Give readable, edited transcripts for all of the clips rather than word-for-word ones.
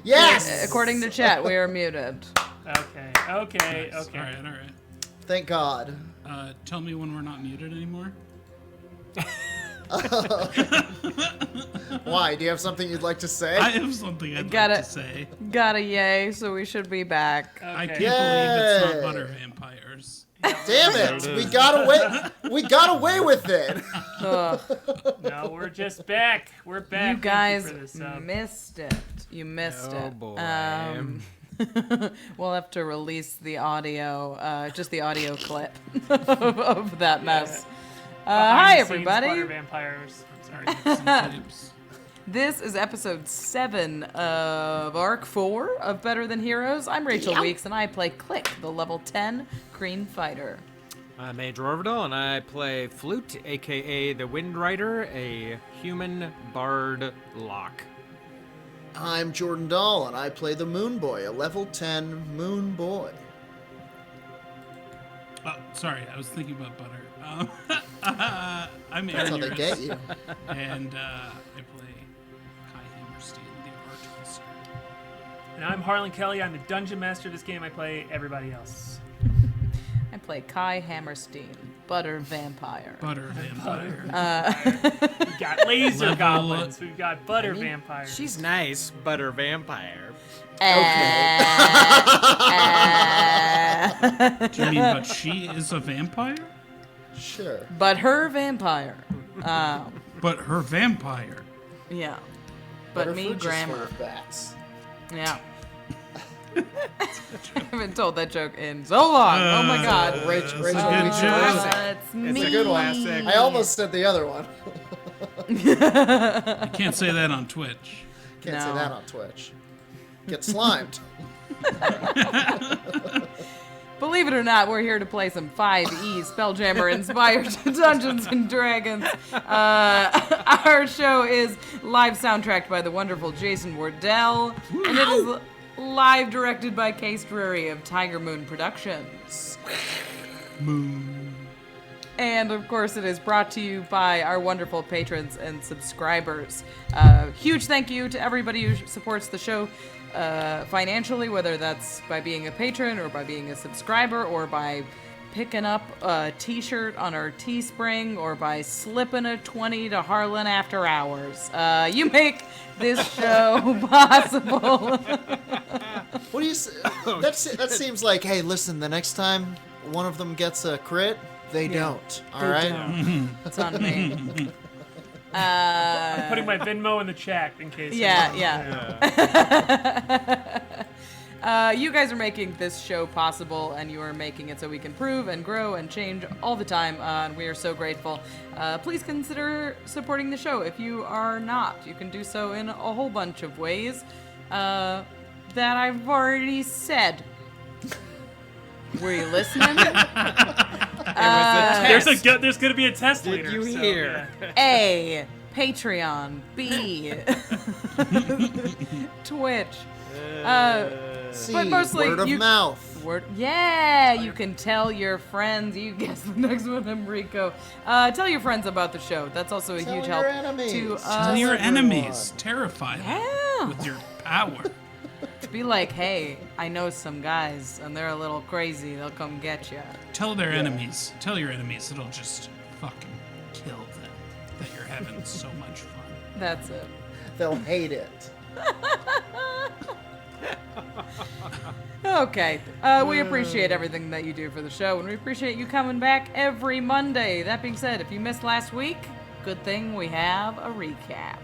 Yes! According to chat, we are muted. Okay. Nice. All right. Thank God. Tell me when we're not muted anymore. Why? Do you have something you'd like to say? I have something I'd like to say. Got a yay, so we should be back. Okay. I can't believe it's not butter vampires. Damn it! We got away with it. No, we're just back. We're back. You guys for this, missed it. You missed it. Oh boy. We'll have to release the audio, just the audio clip of that mess. Hi, everybody. Butter vampires. Sorry, some tips. This is episode 7 of Arc 4 of Better Than Heroes. I'm Rachel Weeks, and I play Klik, the level 10 Kreen fighter. I'm Major Ovredahl, and I play Flute, a.k.a. the Windrider, a human bard lock. I'm Jordan Dahl, and I play the Moonboy, a level 10 Moonboy. Oh, sorry, I was thinking about butter. I'm That's how they Urist, get you. and I play K.A.I, the Artificer. And I'm Harlan Kelly. I'm the dungeon master of this game. I play everybody else. I play Kai Hammerstein, Butter Vampire. Butter vampire. We've got laser Level- goblins. We've got butter vampires. She's nice, but her vampire. Do you mean but she is a vampire? Sure. But her vampire. But her vampire. Yeah. But me, Butterfruit just grammar. full of bats. Yeah. I haven't told that joke in so long. Oh my god. Rachel, good Rachel, joke. Weeks. It's me. It's a good one. classic. I almost said the other one. You can't say that on Twitch. Can't say No. that on Twitch. Get slimed. Believe it or not, we're here to play some 5e Spelljammer-inspired Dungeons & Dragons. Our show is live soundtracked by the wonderful Jason Wardell, and it is live directed by Case Drury of Tiger Moon Productions. Moon. And, of course, it is brought to you by our wonderful patrons and subscribers. Huge thank you to everybody who supports the show financially, whether that's by being a patron or by being a subscriber or by picking up a t-shirt on our Teespring or by slipping a 20 to Harlan after hours. You make this show possible. What do you say? That seems like, hey, listen, the next time one of them gets a crit, they don't. All right? It's on me. I'm putting my Venmo in the chat in case. You guys are making this show possible, and you are making it so we can improve and grow and change all the time, and we are so grateful. Please consider supporting the show. If you are not, you can do so in a whole bunch of ways that I've already said. Were you listening? There's going to be a test later. Did you hear? Yeah. A. Patreon. B. Twitch. C, But mostly word of mouth. Yeah, you can tell your friends. You guess the next one, Enrico. Tell your friends about the show. That's also a Tell huge your help enemies. to Tell Tell us. your everyone. enemies. Terrify them Yeah. with your power. To be like, hey, I know some guys, and they're a little crazy. They'll come get you. Tell their enemies. Tell your enemies. It'll just fucking kill them that you're having so much fun. That's it. They'll hate it. Okay. We appreciate everything that you do for the show, and we appreciate you coming back every Monday. That being said, if you missed last week, good thing we have a recap.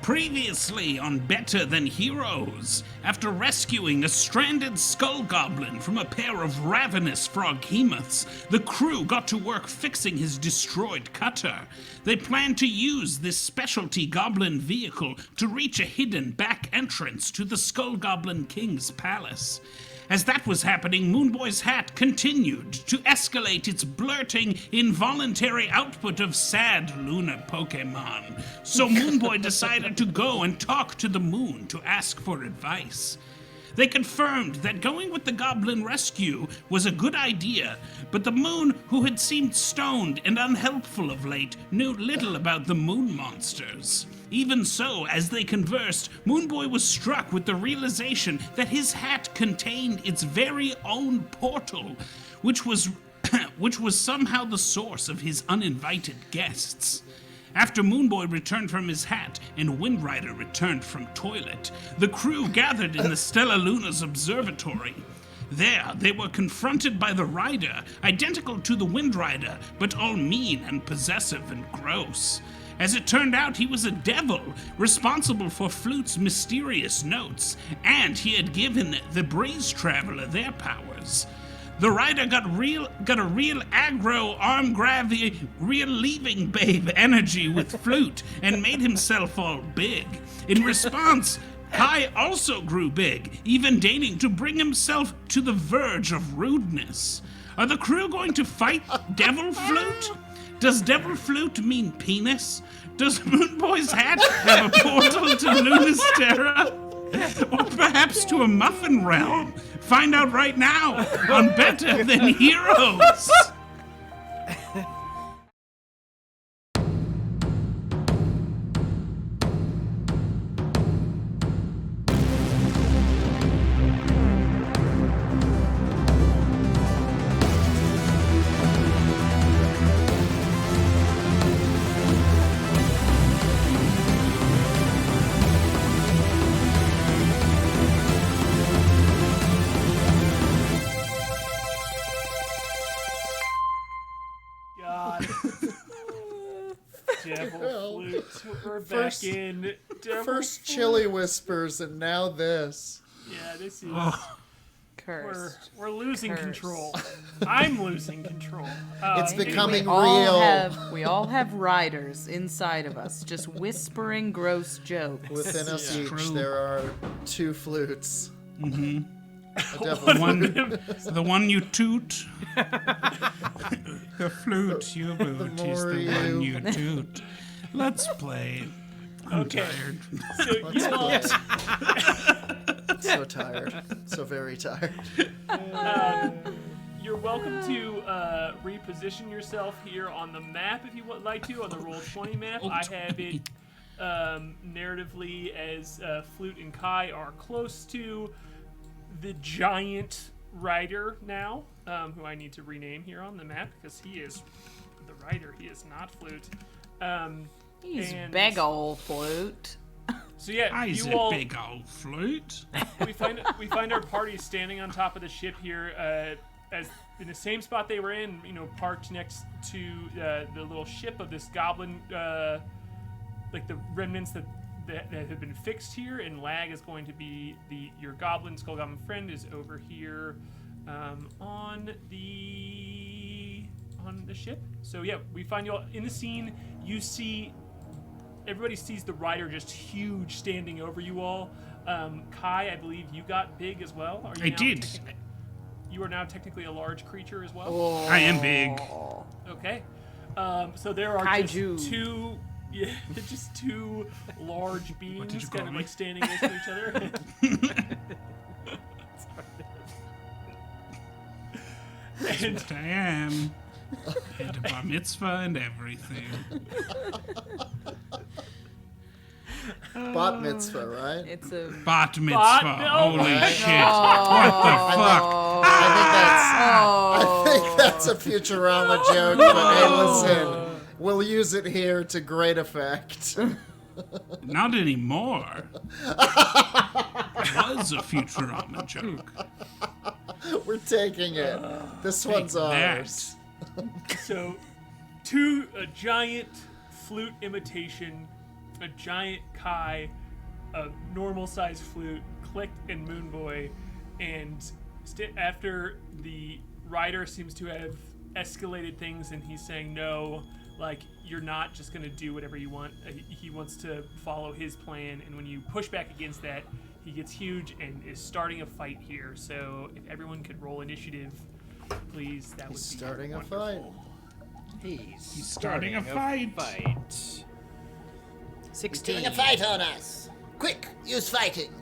Previously on Better Than Heroes, after rescuing a stranded skull goblin from a pair of ravenous froghemoths, the crew got to work fixing his destroyed cutter. They planned to use this specialty goblin vehicle to reach a hidden back entrance to the Skull Goblin King's palace. As that was happening, Moonboy's hat continued to escalate its blurting, involuntary output of sad Luna Pokemon. So Moonboy decided to go and talk to the moon to ask for advice. They confirmed that going with the goblin rescue was a good idea, but the moon, who had seemed stoned and unhelpful of late, knew little about the moon monsters. Even so, as they conversed, Moonboy was struck with the realization that his hat contained its very own portal, which was somehow the source of his uninvited guests. After Moonboy returned from his hat and Windrider returned from toilet, the crew gathered in the Stella Luna's observatory. There, they were confronted by the rider, identical to the Windrider, but all mean and possessive and gross. As it turned out, he was a devil, responsible for Flute's mysterious notes, and he had given the Breeze Traveler their powers. The rider got a real aggro, arm gravity, real leaving babe energy with Flute and made himself all big. In response, K.A.I also grew big, even deigning to bring himself to the verge of rudeness. Are the crew going to fight Devil Flute? Does Devil Flute mean penis? Does Moonboy's hat have a portal to Lunastera? Or perhaps to a muffin realm? Find out right now on Better Than Heroes. Devil Flute. We're back in. Devil First Flute. chili whispers and now this. Yeah, this is. Cursed. We're losing Curse. control. I'm losing control. It's becoming we all real. we all have riders inside of us, just whispering gross jokes. Within us Yeah. each, True. there are two flutes. Mm-hmm. A devil flute. The one you toot. The flute you boot is more the one you- you toot. Let's play. I'm Okay. tired. So you all, So tired. So very tired. you're welcome to reposition yourself here on the map if you would like to, on the Roll20 map. I have it narratively as Flute and K.A.I are close to the giant rider now, who I need to rename here on the map because he is the rider. He is not Flute. He's and- big old Flute. So yeah, I's you a all big old flute. we find our party standing on top of the ship here, as in the same spot they were in, parked next to the little ship of this goblin, like the remnants that have been fixed here. And Lag is going to be your goblin, skull goblin friend is over here on the ship. So yeah, we find you all in the scene. You see. Everybody sees the rider just huge standing over you all. K.A.I, I believe you got big as well. Are you I now did. You are now technically a large creature as well. I am big. Okay. So there are Kaiju. just two, just two large beings did you call kind of me? like standing next to each other. That's And what I am. Had a bar mitzvah and everything. Bat mitzvah, right? It's a Bat mitzvah. Bat- no. Holy shit. Oh. What the fuck? I think that's a Futurama joke, but hey, listen, we'll use it here to great effect. Not anymore. It was a Futurama joke. We're taking it. This one's that. ours. so, a giant flute imitation, a giant K.A.I, a normal-sized flute, Klik and Moonboy, and after the rider seems to have escalated things and he's saying no, like, you're not just going to do whatever you want. He wants to follow his plan, and when you push back against that, he gets huge and is starting a fight here. So if everyone could roll initiative, please, that would be starting a wonderful. He's starting a fight. 16. Doing a fight on us. Quick, use fighting.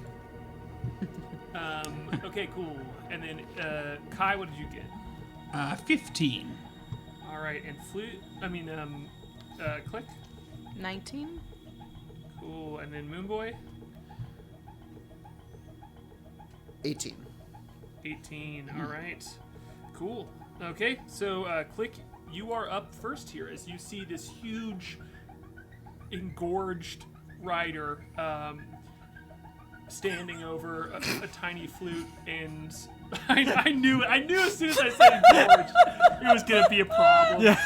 Okay, cool. And then K.A.I, what did you get? 15. All right, and Klik. 19. Cool, and then Moonboy. 18. 18. All right. Cool. Okay, so Klik, you are up first here as you see this huge, engorged rider standing over a tiny flute, and I knew as soon as I said engorged, it was gonna be a problem. Yeah.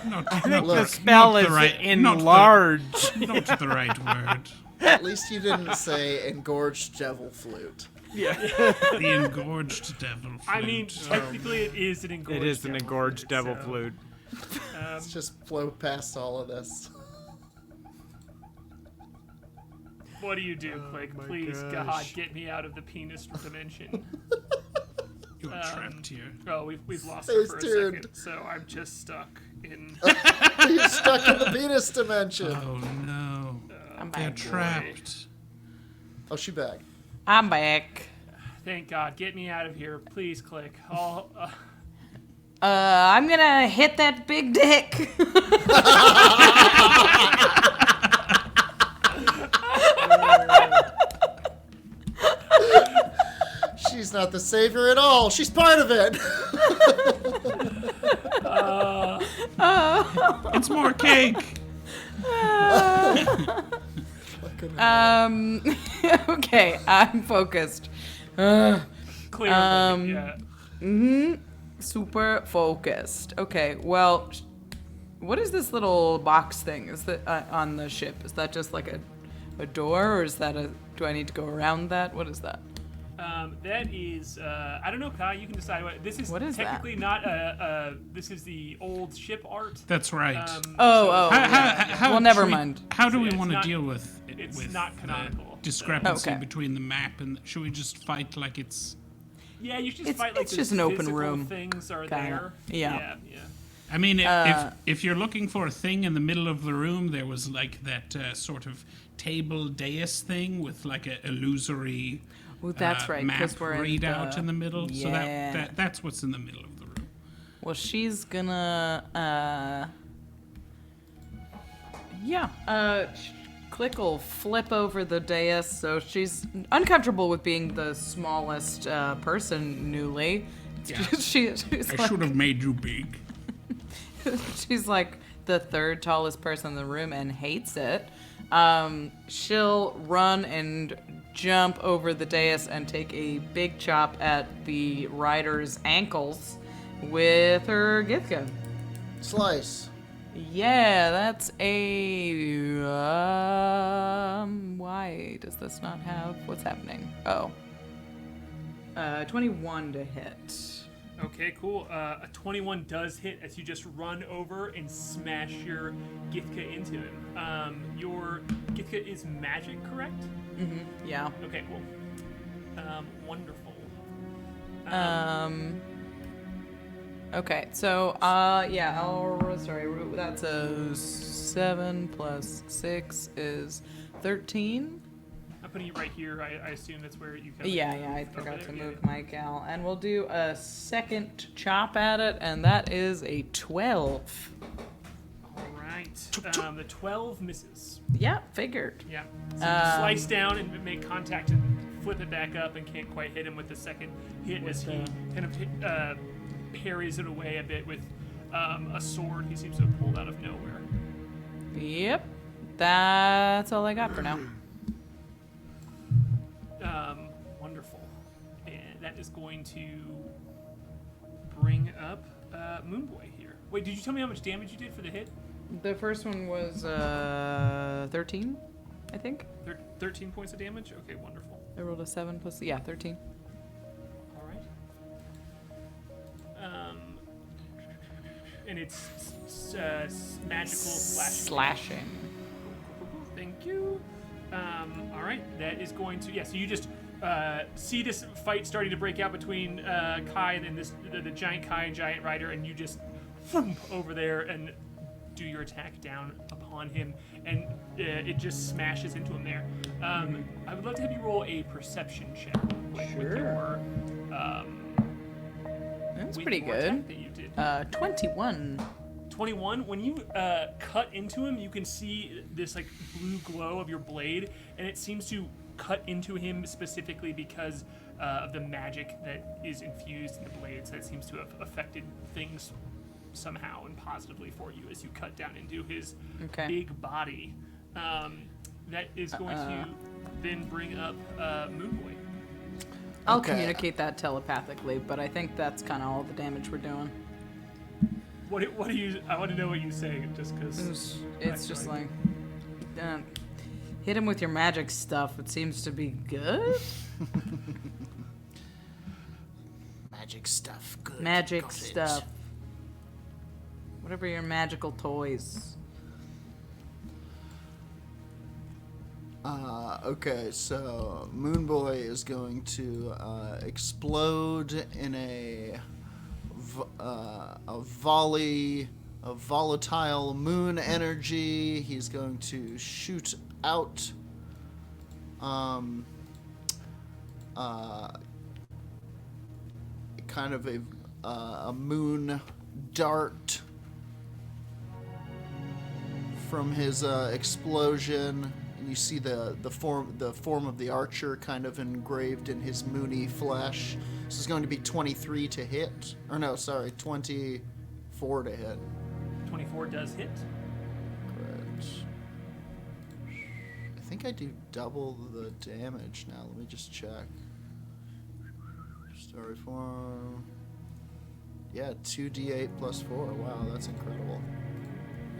Look, The spell not is the right- enlarged. Not the right word. At least you didn't say engorged devil flute. The engorged devil flute. I mean, technically, it is an engorged. It is an engorged devil so, flute. Let's just flow past all of this. What do you do, Klik? my Please, gosh. God, get me out of the penis dimension. You're trapped here. Oh, we've lost her Stays for a tuned. second, so I'm just stuck in. You're stuck in the penis dimension. Oh no. I'm They're back. trapped. Oh, she back. I'm back. Thank God, get me out of here, please, Klik. I'm gonna hit that big dick. She's not the savior at all. She's part of it. It's more cake. Okay, I'm focused. Clear. Um, Super focused. Okay, well, what is this little box thing? Is that on the ship? Is that just like a door, or is that do I need to go around that? What is that? That is, I don't know, K.A.I, you can decide what What is that? technically not this is the old ship art. That's right. Well, never mind. How do we It's want to not- deal with it's not canonical. discrepancy Okay. between the map and should we just fight like it's? Yeah, you should just It's- fight like it's the just an open physical room, things are kinda. there. Yeah. Yeah. I mean, if you're looking for a thing in the middle of the room, there was like that sort of table dais thing with like a illusory Oh, that's right, map 'cause we're in readout in the middle. So Yeah. that's what's in the middle of the room. Well, she's gonna, Klik will flip over the dais, so she's uncomfortable with being the smallest person newly. Yes. She's I like, should have made you big. she's like the third tallest person in the room and hates it. She'll run and jump over the dais and take a big chop at the rider's ankles with her Githka. Slice. Yeah, that's a. Why does this not have? What's happening? Oh. 21 to hit. Okay, cool. A 21 does hit as you just run over and smash your Githka into him. Your Githka is magic, correct? Yeah. Okay, cool. Wonderful. Okay, so, that's a 7 plus 6 is 13. I'm putting it right here. I assume that's where you come. Yeah, I forgot there, to yeah, move yeah. my gal. And we'll do a second chop at it, and that is a 12. All right. The 12 misses. Yeah, figured. Yeah. So you slice down and make contact and flip it back up and can't quite hit him with the second hit as he kind of parries it away a bit with a sword he seems to have pulled out of nowhere. Yep. That's all I got for now. Wonderful. And that is going to bring up Moonboy here. Wait, did you tell me how much damage you did for the hit? The first one was 13, I think. 13 points of damage? Okay, wonderful. I rolled a 7 plus, 13. All right. And it's magical Slashing. Thank you. All right, that is going to so you just see this fight starting to break out between K.A.I and then the giant K.A.I and giant rider, and you just thump over there and do your attack down upon him, and it just smashes into him there. I would love to have you roll a perception check with your That's with pretty your good. attack that you did. 21. 21. When you cut into him, you can see this like blue glow of your blade, and it seems to cut into him specifically because of the magic that is infused in the blades. That seems to have affected things somehow and positively for you as you cut down into his big body. That is going to then bring up Moonboy. I'll communicate that telepathically, but I think that's kind of all the damage we're doing. What do you? I want to know what you say, just because. It's just like, hit him with your magic stuff. It seems to be good. Magic stuff. Good. Magic Got it. stuff. Whatever your magical toys. Okay, so Moonboy is going to explode in a volley of volatile moon energy. He's going to shoot out kind of a moon dart from his explosion. And you see the form of the archer kind of engraved in his moony flesh. This is going to be 23 to hit. Or no, sorry, 24 to hit. 24 does hit. Correct. I think I do double the damage now. Let me just check. Story form. Yeah, 2d8 plus 4. Wow, that's incredible.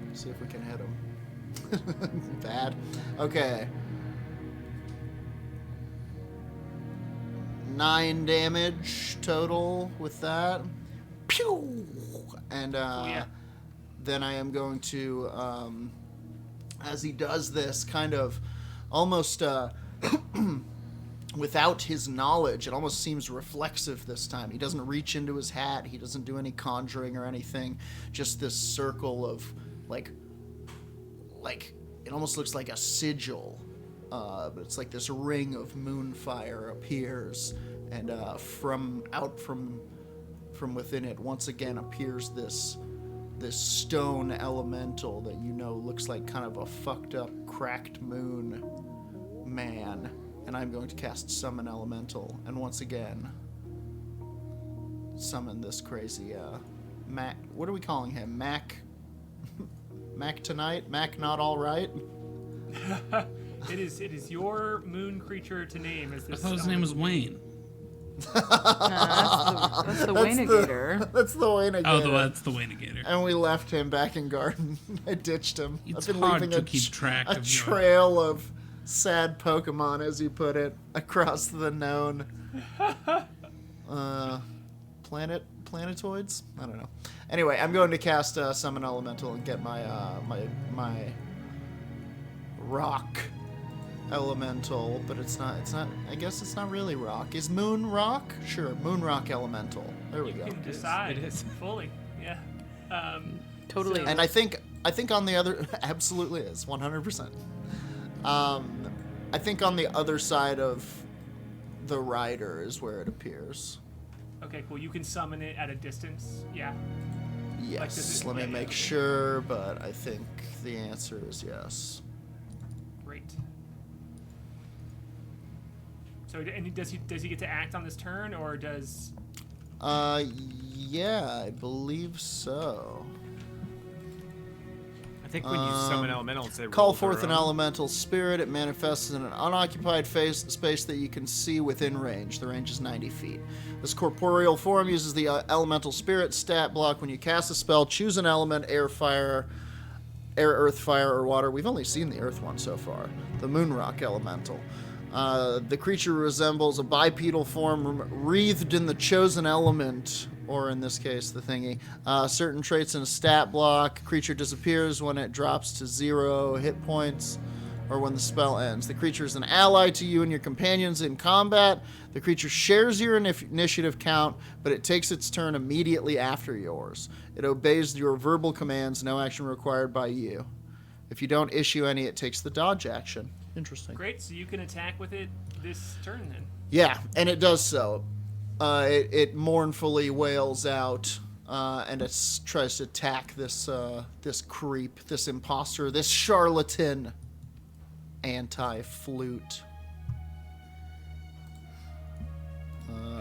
Let's see if we can hit him. Bad. Okay. 9 damage total with that. Pew! And then I am going to, as he does this, kind of almost without his knowledge, it almost seems reflexive this time. He doesn't reach into his hat. He doesn't do any conjuring or anything. Just this circle of like it almost looks like a sigil, but it's like this ring of moonfire appears, and from within it once again appears this stone elemental that you know looks like kind of a fucked up cracked moon man. And I'm going to cast Summon Elemental, and once again summon this crazy Mac. What are we calling him? Mac tonight? Mac not all right? It is your moon creature to name. As this I thought his name was Wayne. That's the Waynegator. That's the Waynegator. Oh, that's the Waynegator. And we left him back in garden. I ditched him. It's I've been hard leaving to keep track a of your... trail of sad Pokemon, as you put it, across the known planetoids? I don't know. Anyway, I'm going to cast Summon Elemental and get my my rock elemental, but it's not I guess it's not really rock. Is moon rock? Sure, moon rock elemental. There we you go. can decide It is. fully. Yeah. Totally. So- And I think on the other absolutely is 100%. I think on the other side of the rider is where it appears. Okay, cool. You can summon it at a distance. Yeah. Yes. Let me yeah, make okay. sure, but I think the answer is yes. Great. So, and does he get to act on this turn, or does? Yeah, I believe so. I think when you summon elementals, they Call roll forth their an own. elemental spirit. It manifests in an unoccupied space that you can see within range. The range is 90 feet. This corporeal form uses the elemental spirit stat block. When you cast a spell, choose an element: air, earth, fire, or water. We've only seen the earth one so far. The moonrock elemental. The creature resembles a bipedal form wreathed in the chosen element, or in this case, the thingy. Certain traits in a stat block. Creature disappears when it drops to 0 hit points. or when the spell ends. The creature is an ally to you and your companions in combat. The creature shares your initiative count, but it takes its turn immediately after yours. It obeys your verbal commands, no action required by you. If you don't issue any, it takes the dodge action. Interesting. Great, so you can attack with it this turn then. Yeah, and it does so. It mournfully wails out, and it tries to attack this creep, this imposter, this charlatan anti-flute.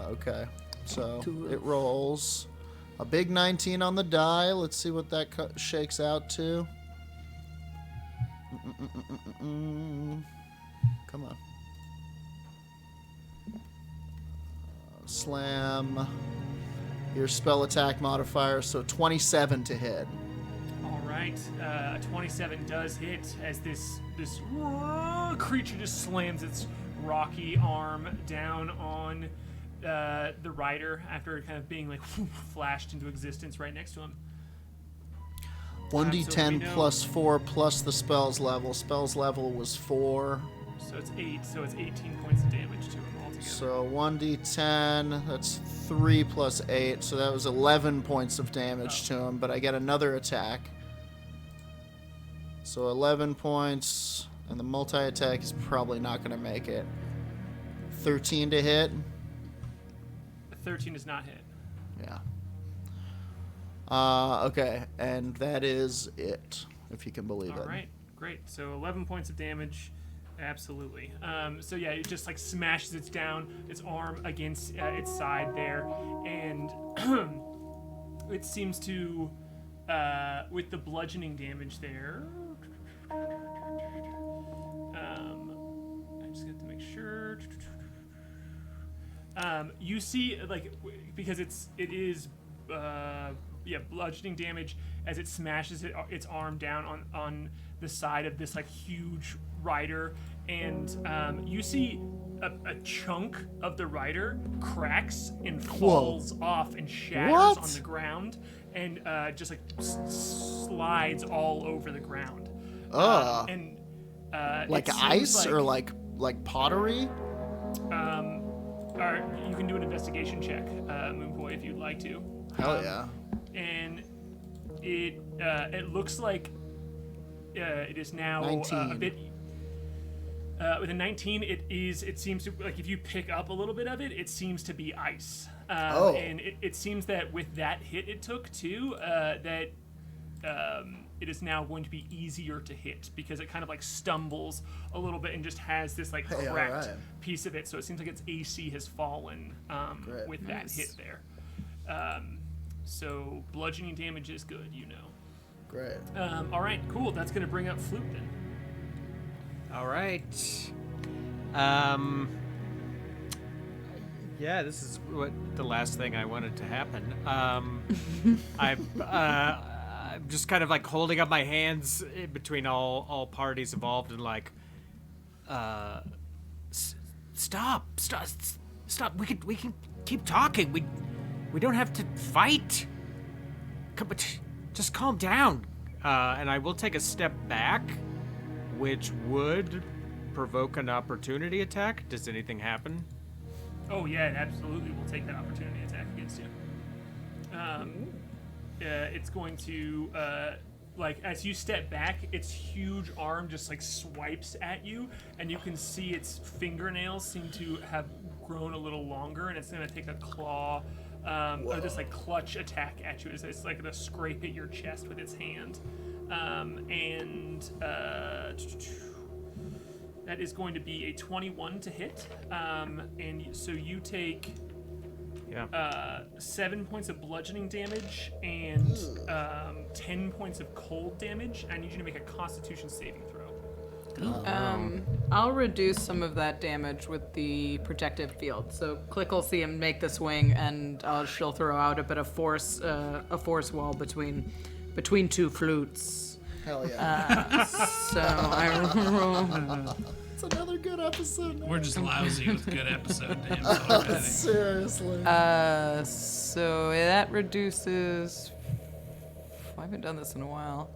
Okay, so it rolls a big 19 on the die. Let's see what that shakes out to. Come on. Slam. Your spell attack modifier, so 27 to hit. All right, a 27 does hit as this creature just slams its rocky arm down on the rider after kind of being like flashed into existence right next to him. 1d10 plus 4 plus the spell's level. Spell's level was 4. So it's 8, so it's 18 points of damage to him altogether. So 1d10, that's 3 plus 8, so that was 11 points of damage to him, but I get another attack. So 11 points, and the multi-attack is probably not going to make it. 13 to hit. 13 does not hit. Yeah. Okay, and that is it, if you can believe it. All right, great. So 11 points of damage, absolutely. So yeah, it just like smashes its arm against its side there, and it seems to, with the bludgeoning damage there. I just have to make sure. You see, like, because it is bludgeoning damage as it smashes its arm down on the side of this like huge rider, and you see a chunk of the rider cracks and falls off and shatters on the ground, and just like slides all over the ground. Like ice or like pottery? Or you can do an investigation check, Moonboy, if you'd like to. Hell yeah. And it looks like it is now 19. a bit. With a 19, it seems to, like, if you pick up a little bit of it, it seems to be ice. And it seems that with that hit it took too, that it is now going to be easier to hit because it kind of like stumbles a little bit and just has this like cracked piece of it. So it seems like its AC has fallen with that hit there. So bludgeoning damage is good, you know. Great. All right, cool. That's going to bring up Flute then. All right. Yeah, this is what the last thing I wanted to happen. I'm just kind of like holding up my hands in between all parties involved and like, stop. We can keep talking. We don't have to fight. Just calm down. And I will take a step back, which would provoke an opportunity attack. Does anything happen? Oh yeah, it absolutely will take that opportunity attack against you. It's going to, like, as you step back, its huge arm just like swipes at you, and you can see its fingernails seem to have grown a little longer, and it's going to take a claw, or this like clutch attack at you. It's like going to scrape at your chest with its hand, that is going to be a 21 to hit, and so you take 7 points of bludgeoning damage and 10 points of cold damage. I need you to make a Constitution saving throw. I'll reduce some of that damage with the protective field. So Klik will see him make the swing, and she'll throw out a bit of force wall between two flutes. Hell yeah. So I roll. It's another good episode. We're just lousy with good episode names already. Seriously. So that reduces. I haven't done this in a while.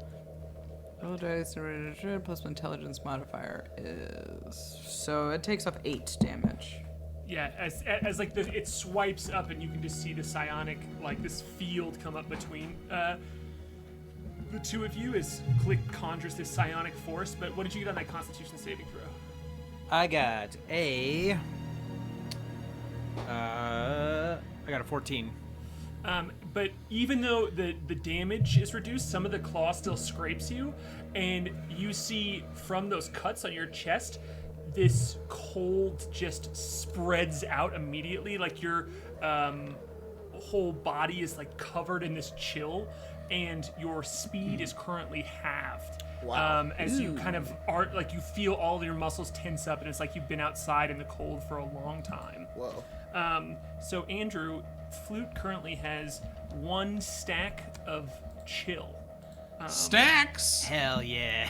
Roll dice plus my intelligence modifier is so it takes off 8 damage. Yeah, as like it swipes up and you can just see the psionic, like this field come up between the two of you as Klik conjures this psionic force. But what did you get on that Constitution saving throw? I got a 14. But even though the damage is reduced, some of the claw still scrapes you, and you see from those cuts on your chest, this cold just spreads out immediately, like your whole body is like covered in this chill, and your speed is currently halved. Wow. As you kind of are, like you feel all your muscles tense up, and it's like you've been outside in the cold for a long time. Whoa. So Andrew, Flute currently has 1 stack of chill. Stacks? Hell yeah.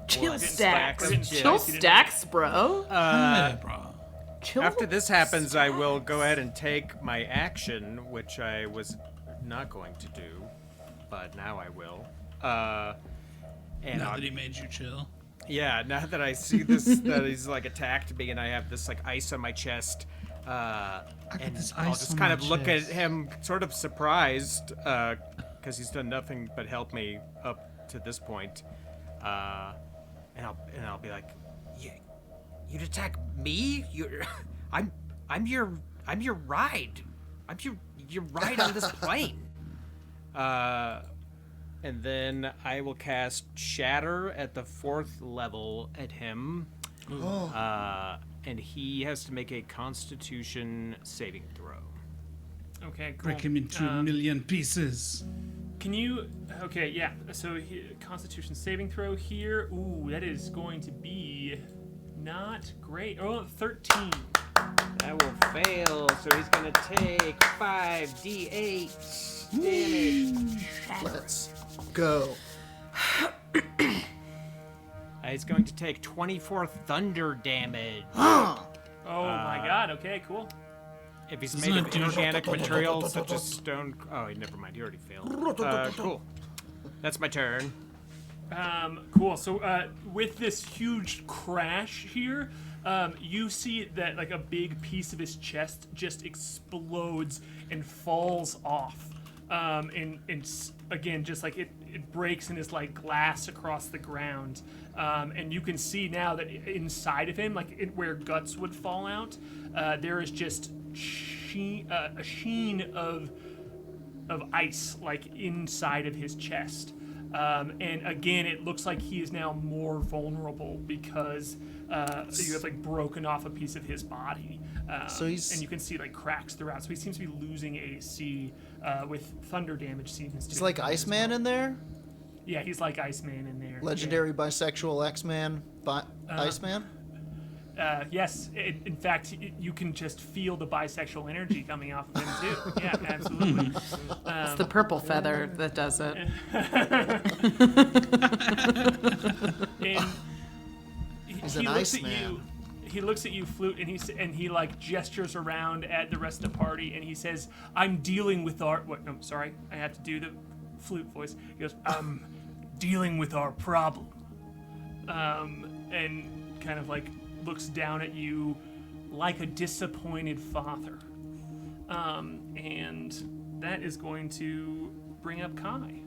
Chill I didn't stacks. spice- I didn't Chill spice it in. stacks, bro. Yeah, bro. Chill After this happens, I will go ahead and take my action, which I was not going to do, but now I will. And Now I'll- that he made you chill. yeah, now that I see this, that he's like attacked me, and I have this like ice on my chest, and this I'll ice just on kind my of look at chest. him, sort of surprised, because he's done nothing but help me up to this point, and I'll be like, you'd attack me? I'm your ride. I'm your ride on this plane. And then I will cast Shatter at the 4th level at him. And he has to make a Constitution saving throw. Okay, cool. Break him into a million pieces. Can you? Okay, yeah. So Constitution saving throw here. Ooh, that is going to be not great. Oh, 13. That will fail, so he's gonna take 5d8 damage. Let's go. He's going to take 24 thunder damage. Oh my God. Okay, cool. If he's Doesn't made it of do- inorganic materials such as stone. Oh, never mind. He already failed. Cool. That's my turn. Cool. So with this huge crash here, you see that like a big piece of his chest just explodes and falls off. And again, just like it breaks and is like glass across the ground. And you can see now that inside of him, like where guts would fall out, there is just a sheen of ice like inside of his chest. And again, it looks like he is now more vulnerable because you have like broken off a piece of his body. So he's- and you can see like cracks throughout. So he seems to be losing AC with thunder damage. Seems It's like Iceman in there? Yeah, he's like Iceman in there. Legendary bisexual X-Man, Iceman? Yes, in fact, you can just feel the bisexual energy coming off of him too. Yeah, absolutely. It's the purple feather that does it. And He's he an looks at Iceman. you. He looks at you, Flute, and he like gestures around at the rest of the party, and he says, "I'm dealing with our." What? No, sorry, I have to do the Flute voice. He goes, "I'm dealing with our problem," and kind of like looks down at you like a disappointed father, and that is going to bring up K.A.I.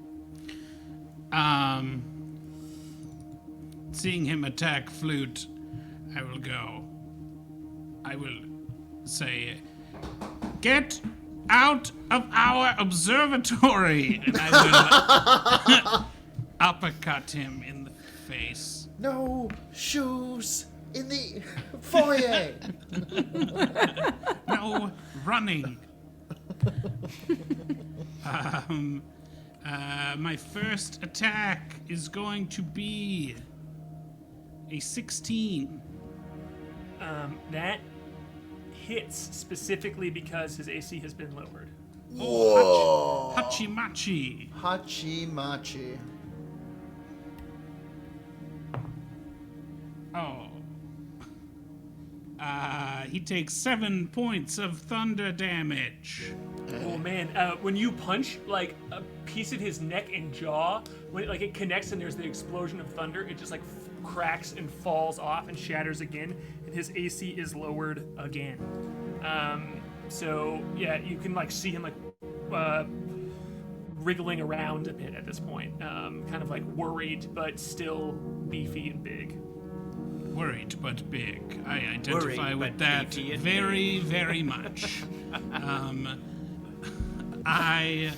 Seeing him attack Flute, I will say, get out of our observatory! And I will uppercut him in the face. No shoes in the foyer. No running. My first attack is going to be a 16. That hits specifically because his AC has been lowered. Whoa. Hachimachi. Hachimachi. Oh. He takes 7 points of thunder damage. Oh man, when you punch, like a piece of his neck and jaw, when it connects and there's the explosion of thunder, it just like cracks and falls off and shatters again, and his AC is lowered again. So yeah, you can like see him like wriggling around a bit at this point, kind of like worried but still beefy and big. Worried but big. I identify Worried, with but that beefy and very, very much. I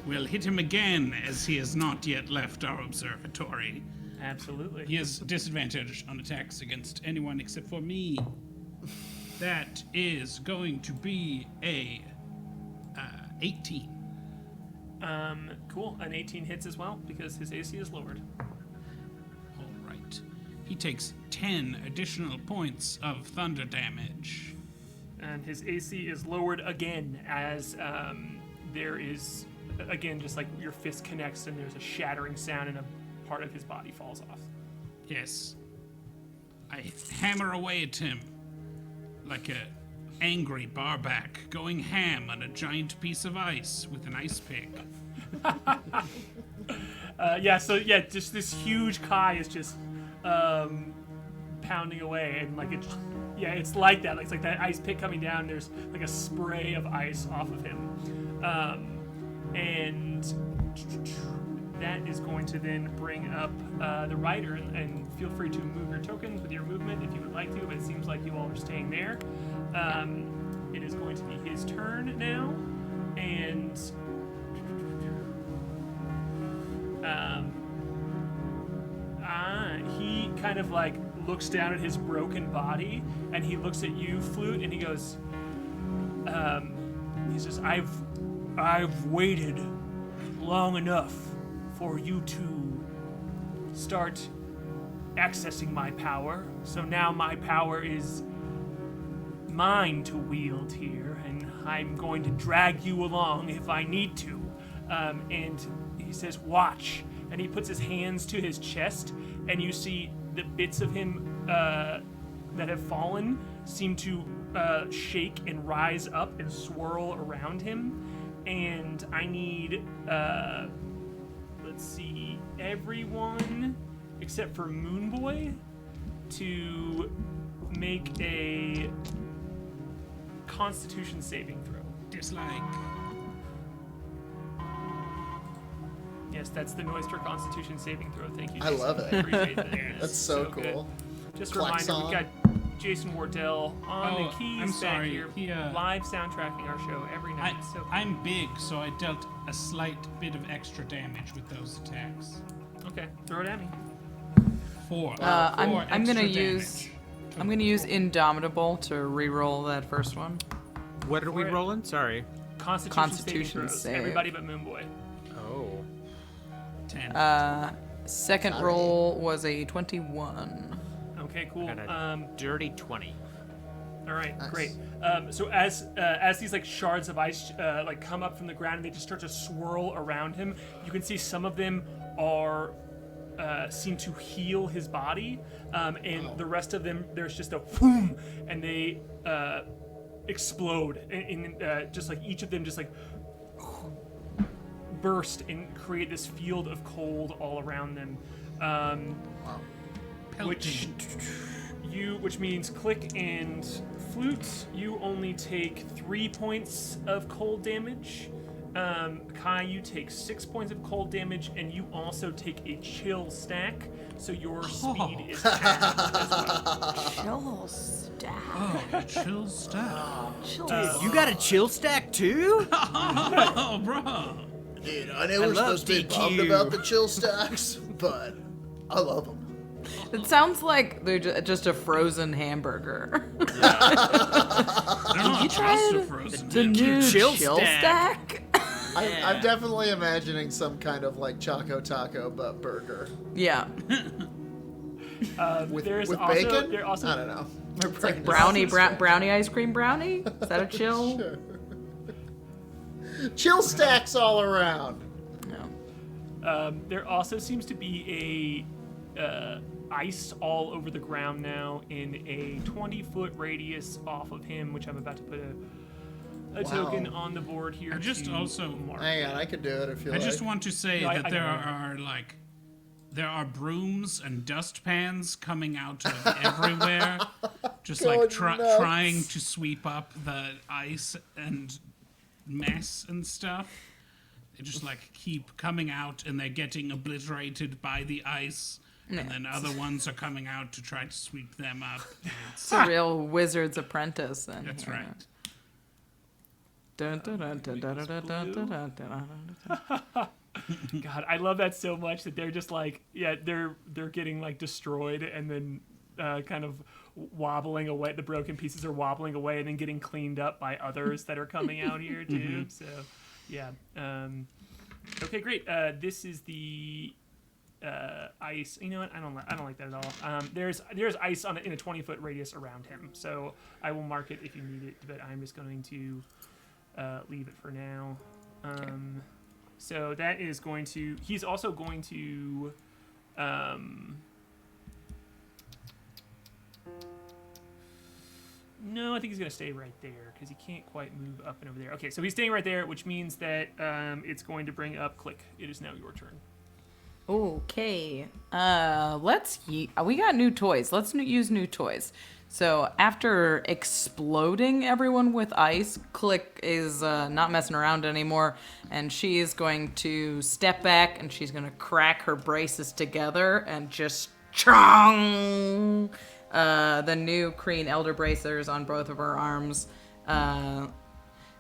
will hit him again as he has not yet left our observatory. Absolutely. He has disadvantage on attacks against anyone except for me. That is going to be a 18. Cool. An 18 hits as well because his AC is lowered. All right. He takes 10 additional points of thunder damage. And his AC is lowered again as there is, again, just like your fist connects and there's a shattering sound and a part of his body falls off. Yes. I hammer away at him like a angry barback going ham on a giant piece of ice with an ice pick. Just this huge K.A.I is just pounding away, and like it's like that. Like, it's like that ice pick coming down. There's like a spray of ice off of him, and that is going to then bring up the rider, and feel free to move your tokens with your movement if you would like to, but it seems like you all are staying there. It is going to be his turn now, and he kind of like looks down at his broken body, and he looks at you, Flute, and he goes, he says, I've waited long enough for you to start accessing my power. So now my power is mine to wield here, and I'm going to drag you along if I need to. And he says, watch. And he puts his hands to his chest, and you see the bits of him that have fallen seem to shake and rise up and swirl around him. And I need, let's see, everyone except for Moonboy to make a Constitution saving throw. Dislike. Yes, that's the noise for Constitution saving throw. Thank you, I Jason. love it. I appreciate that. That's so good. cool. Just a Klaxon. reminder, we've got Jason Wardell on the keys I'm sorry. back here, live soundtracking our show every night. I'm big, so I dealt a slight bit of extra damage with those attacks. Okay, throw it at me. 4. I'm gonna extra use damage. I'm gonna use Indomitable to re-roll that first one. What are we rolling? Sorry. Constitution saving throws. save. Everybody but Moonboy. Oh. 10. Second Sorry. roll was a 21. Okay, cool. Got a dirty 20. All right, Nice. great. So as these like shards of ice like come up from the ground and they just start to swirl around him, you can see some of them are seem to heal his body, and the rest of them there's just a boom, and they explode, and just like each of them just like burst and create this field of cold all around them. Which means Klik and Flute, you only take 3 points of cold damage. K.A.I, you take 6 points of cold damage, and you also take a chill stack, so your speed is halved as well. Chill stack. Oh, chill stuff. Dude, you got a chill stack too? Oh, bro. Dude, I know we're love supposed to be DQ. bummed about the chill stacks, but I love them. It sounds like they're just a frozen hamburger. You tried the new chill chill stack. stack? I'm definitely imagining some kind of like Choco Taco but burger. Yeah. With There's with also- bacon? there also- I don't know. My brain is- Brownie ice cream brownie? Is that a chill? Sure. Chill stacks all around. No. There also seems to be a ice all over the ground now in a 20-foot radius off of him, which I'm about to put a token on the board here. I just to also mark Hang it. on, I could do it if you I like. just want to say No, I that there are brooms and dustpans coming out of everywhere, just like Going nuts. trying to sweep up the ice and mess and stuff. They just like keep coming out and they're getting obliterated by the ice. And then other ones are coming out to try to sweep them up. It's a real wizard's apprentice. Then. That's right. Dun, dun, dun, dun, dun, dun, dun, dun, dun, dun, dun. God, I love that so much that they're just like, yeah, they're getting like destroyed and then kind of wobbling away. The broken pieces are wobbling away and then getting cleaned up by others that are coming out here too. So, yeah. Okay, great. This is the ice. You know what? I don't like that at all. There's ice in a 20-foot radius around him, so I will mark it if you need it. But I'm just going to leave it for now. So that is going to. He's also going to. No, I think he's going to stay right there because he can't quite move up and over there. Okay, so he's staying right there, which means that it's going to bring up Klik. It is now your turn. Okay. We got new toys. Let's use new toys. So after exploding everyone with ice, Klik is not messing around anymore, and she is going to step back and she's going to crack her braces together and just chong. The new Kreen Elder Bracers on both of her arms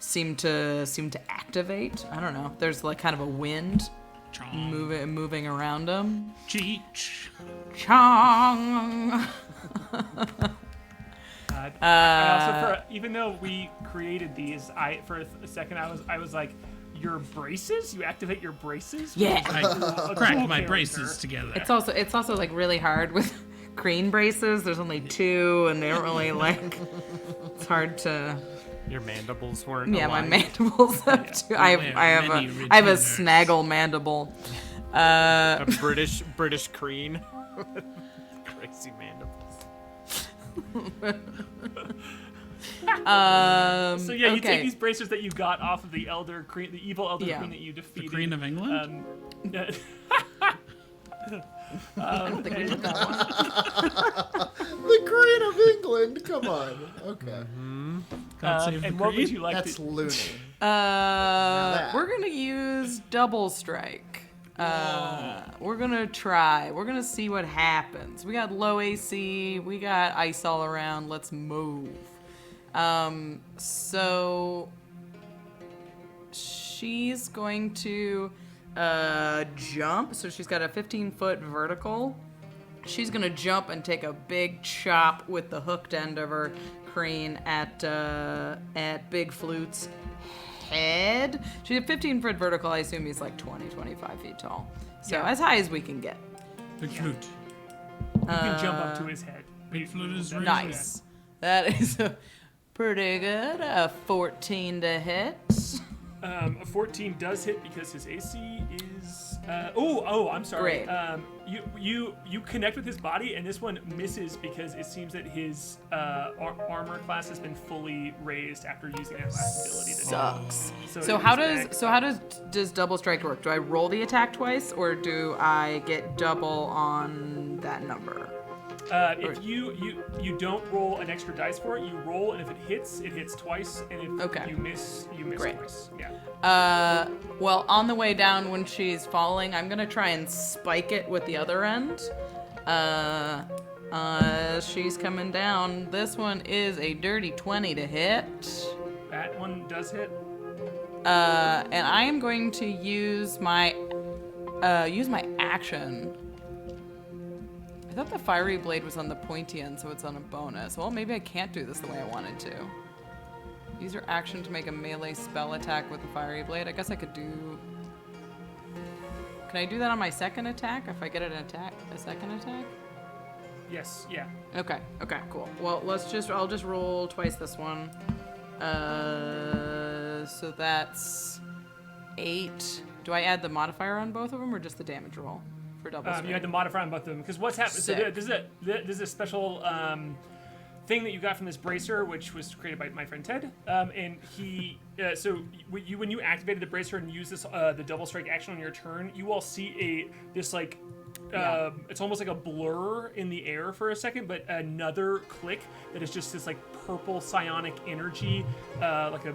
seem to activate. I don't know. There's like kind of a wind moving around them. Cheech. Chong. I also, even though we created these, for a second I was like, your braces? You activate your braces? Yeah. I cracked my braces together. It's also like really hard with Kreen braces. There's only 2, and they don't really like. It's hard to. Your mandibles weren't. Yeah, my aligned. mandibles have 2. I have a snaggle mandible. A British Kreen. Crazy mandibles. So yeah, you okay. take these bracers that you got off of the evil elder Kreen that you The defeated. Queen of England? I don't think we did that one. The Queen of England. Come on. Okay. God save the and what would Queen. you like That's to... loony. that. We're gonna use double strike. We're gonna try. We're gonna see what happens. We got low AC. We got ice all around. Let's move. So she's going to jump. So she's got a 15-foot vertical. She's gonna jump and take a big chop with the hooked end of her Kreen at Big Flute's head. She's a 15-foot vertical. I assume he's like 25 feet tall. So Yeah. as high as we can get. Big Flute. You can jump up to his head. Big Flute is really Nice. That is pretty good. A 14 to hit. A 14 does hit because his AC is. I'm sorry. Great. You connect with his body, and this one misses because it seems that his armor class has been fully raised after using that last ability. Sucks. So So it how is does double strike work? Do I roll the attack twice, or do I get double on that number? If you don't roll an extra dice for it, you roll, and if it hits twice, and if Okay. you miss Great. twice. Yeah. Well, on the way down when she's falling, I'm gonna try and spike it with the other end. She's coming down. This one is a dirty 20 to hit. That one does hit. And I am going to use my action. I thought the fiery blade was on the pointy end, so it's on a bonus. Well, maybe I can't do this the way I wanted to. Use your action to make a melee spell attack with the fiery blade. I guess I could do... Can I do that on my second attack? If I get a second attack? Yes. Yeah. Okay, cool. Well, I'll just roll twice this one. So that's 8. Do I add the modifier on both of them or just the damage roll? for double strike. You had the modifier on both of them because what's happened? So Sick. this is a special thing that you got from this bracer, which was created by my friend Ted. And he, when you activated the bracer and used this the double strike action on your turn, you all see this like. It's almost like a blur in the air for a second, but another click that is just this like purple psionic energy, like a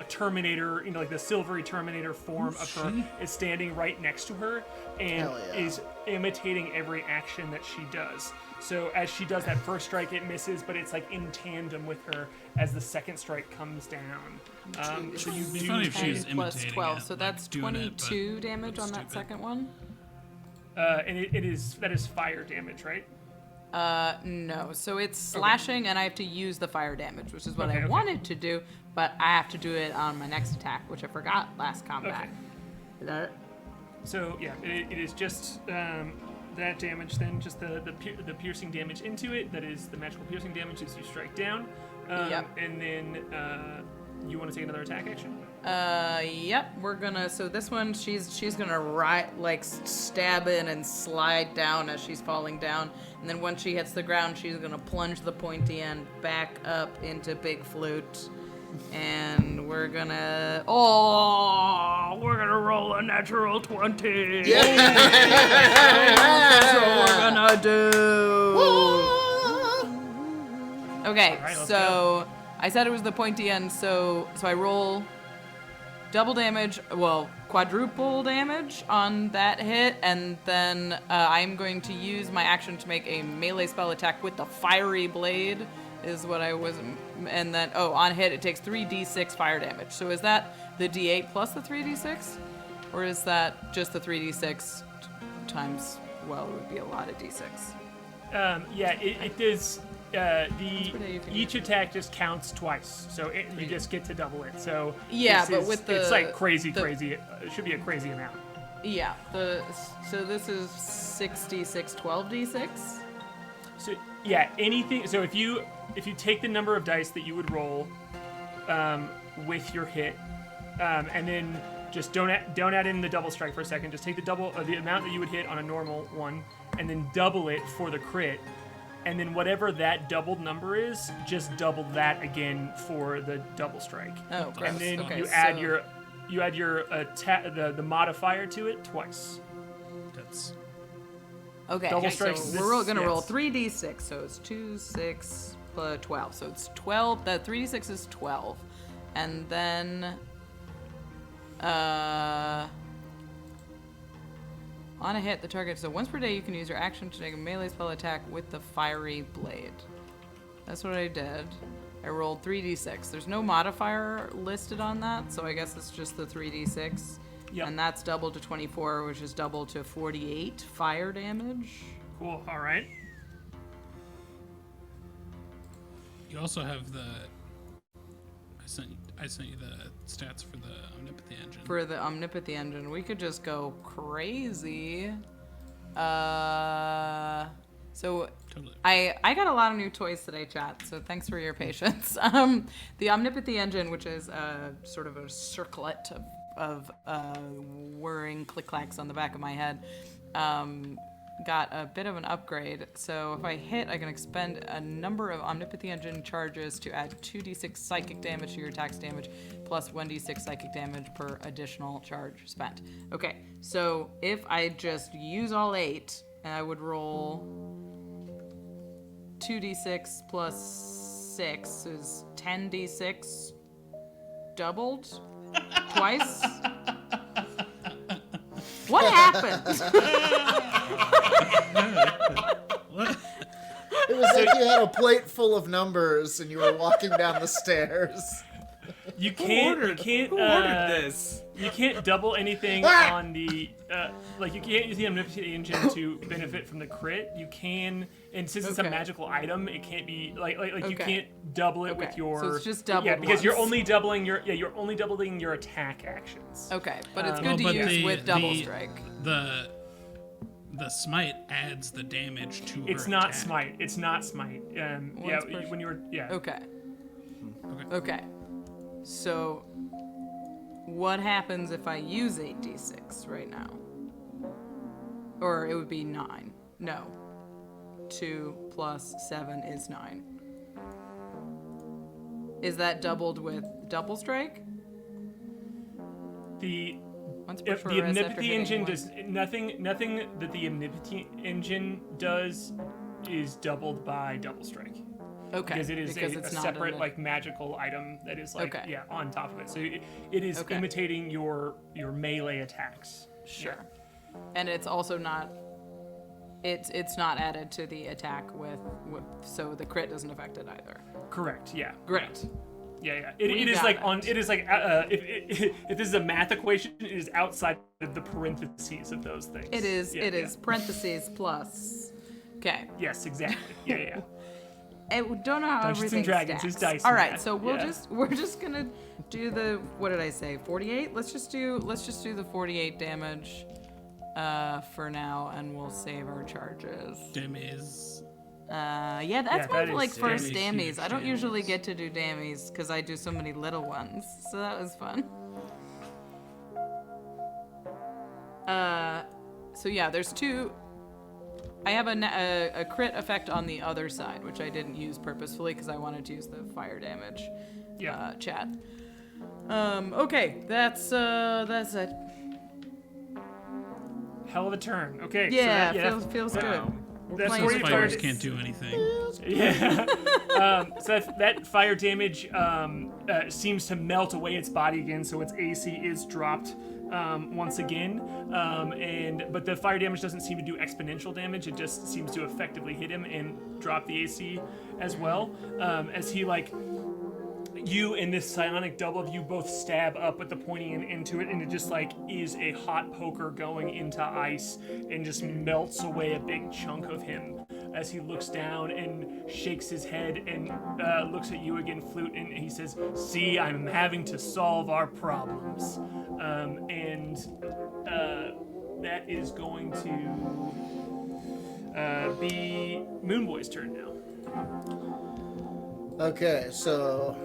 Terminator, like the silvery Terminator form of her is standing right next to her and is imitating every action that she does. So as she does that first strike, it misses, but it's like in tandem with her as the second strike comes down. So you It'd be do funny if she was 10 plus imitating 12, it, so like, that's doing it, but 22 damage looks on that stupid. second one. and that is fire damage, right? No. So it's slashing, and I have to use the fire damage, which is what Okay, I okay. wanted to do, but I have to do it on my next attack, which I forgot last combat. Okay. Is that it? So yeah, it is just that damage. Then just the piercing damage into it. That is the magical piercing damage as you strike down. Yep. And then you want to take another attack action? Yep. We're gonna. So this one, she's gonna stab in and slide down as she's falling down, and then once she hits the ground, she's gonna plunge the pointy end back up into Big Flute, and we're gonna roll a natural 20. Yeah. So we're gonna do. Okay, All right, let's so I said it was the pointy end, so I roll double damage, well, quadruple damage on that hit, and then I'm going to use my action to make a melee spell attack with the fiery blade, is what I was, and then, on hit it takes 3d6 fire damage. So is that the d8 plus the 3d6? Or is that just the 3d6 times, well, it would be a lot of d6. It does. Each use. attack just counts twice, so you just get to double it. So Yeah, this but is- with the- it's like crazy. It should be a crazy amount. Yeah, so this is 6d6, 12d6? So yeah, anything. So if you take the number of dice that you would roll with your hit, and then just don't add in the double strike for a second. Just take the amount that you would hit on a normal one, and then double it for the crit. And then whatever that doubled number is, just double that again for the double strike. Oh, gross. And then Okay, you add so- your attack, the modifier to it twice. That's Okay, Double so strikes, we're gonna roll yes. 3d6, so it's 2, 6, plus 12. So it's 12, that 3d6 is 12. And then, on a hit, the target, so once per day you can use your action to make a melee spell attack with the fiery blade. That's what I did. I rolled 3d6. There's no modifier listed on that, so I guess it's just the 3d6. Yep. And that's double to 24, which is double to 48 fire damage. Cool. All right. you also have the. I sent you the stats for the Omnipothy engine. For the Omnipothy engine, we could just go crazy. So Totally. I got a lot of new toys today, chat, so thanks for your patience. The Omnipothy engine, which is sort of a circlet of whirring click-clacks on the back of my head, got a bit of an upgrade. So if I hit, I can expend a number of Omnipothy engine charges to add 2d6 psychic damage to your attack's damage, plus 1d6 psychic damage per additional charge spent. Okay, so if I just use all 8, I would roll 2d6 plus 6 is 10d6 doubled twice. What happened? It was like you had a plate full of numbers and you were walking down the stairs. You can't. Who ordered this? You can't double anything on the like. You can't use the Omnipothy engine to benefit from the crit. You can, and since it's a Okay. magical item, it can't be like you Okay. can't double it Okay, with your. so it's just doubled Yeah, because you're once. only doubling your attack actions. Okay, but it's Well, good to use with double strike. The smite adds the damage to It's her not attack. smite. It's not smite. Once per- when you were Okay. Okay. Okay. So, what happens if I use 8d6 right now? Or it would be 9. No. 2 plus 7 is 9. Is that doubled with double strike? Once per If short the rest after omnipotent hitting engine one. does nothing that the omnipotent engine does is doubled by double strike. Okay. Because it is because a it's not separate in the- like magical item that is like Okay. on top of it. So it is Okay. imitating your melee attacks. Sure. And it's also not. It's not added to the attack with, so the crit doesn't affect it either. Correct. Yeah. Great. Yeah. We It is got like it. on. It is like if this is a math equation, it is outside of the parentheses of those things. It is. Yeah, it yeah. is parentheses plus. Okay. Yes, exactly. Yeah. I don't know how Dungeons everything and Dragons stacks. is dice All right, math. so Yeah. we're just gonna do the, what did I say? 48. Let's just do the 48 damage for now, and we'll save our charges. Demis. Yeah, that's my that is like first damage, dammies. huge I don't usually damage. get to do dammies because I do so many little ones, so that was fun. So yeah, there's 2. I have a crit effect on the other side, which I didn't use purposefully because I wanted to use the fire damage. Yeah. Chat. Okay, that's it. Hell of a turn. Okay. Yeah, so feels good. We're That's playing where Those you with fighters fired- can't do anything. Yeah. So that fire damage seems to melt away its body again, so its AC is dropped once again. But the fire damage doesn't seem to do exponential damage. It just seems to effectively hit him and drop the AC as well. As he you and this psionic double of you both stab up with the pointy end into it, and it just is a hot poker going into ice and just melts away a big chunk of him as he looks down and shakes his head and looks at you again, Flute, and he says, "See, I'm having to solve our problems." That is going to be Moonboy's turn now. Okay, so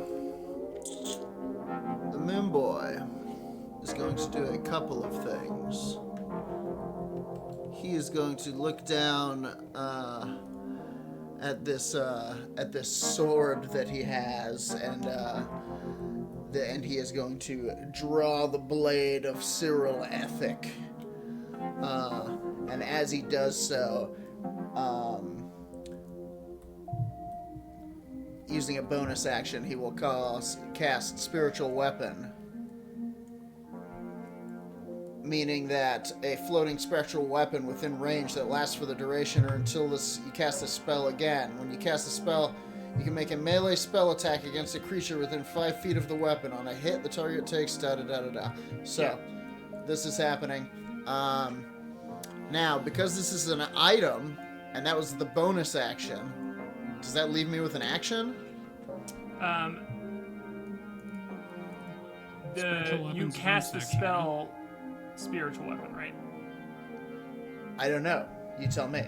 the Moonboy is going to do a couple of things. He is going to look down at this sword that he has, and he is going to draw the blade of Cyril Ethic. And as he does so, using a bonus action, he will cast Spiritual Weapon, meaning that a floating spectral weapon within range that lasts for the duration or until you cast the spell again. When you cast the spell, you can make a melee spell attack against a creature within 5 feet of the weapon. On a hit, the target takes da-da-da-da-da. So, this is happening. Now, because this is an item, and that was the bonus action, does that leave me with an action? Spiritual You weapon's cast the bonus action, spell spiritual weapon, right? I don't know. You tell me.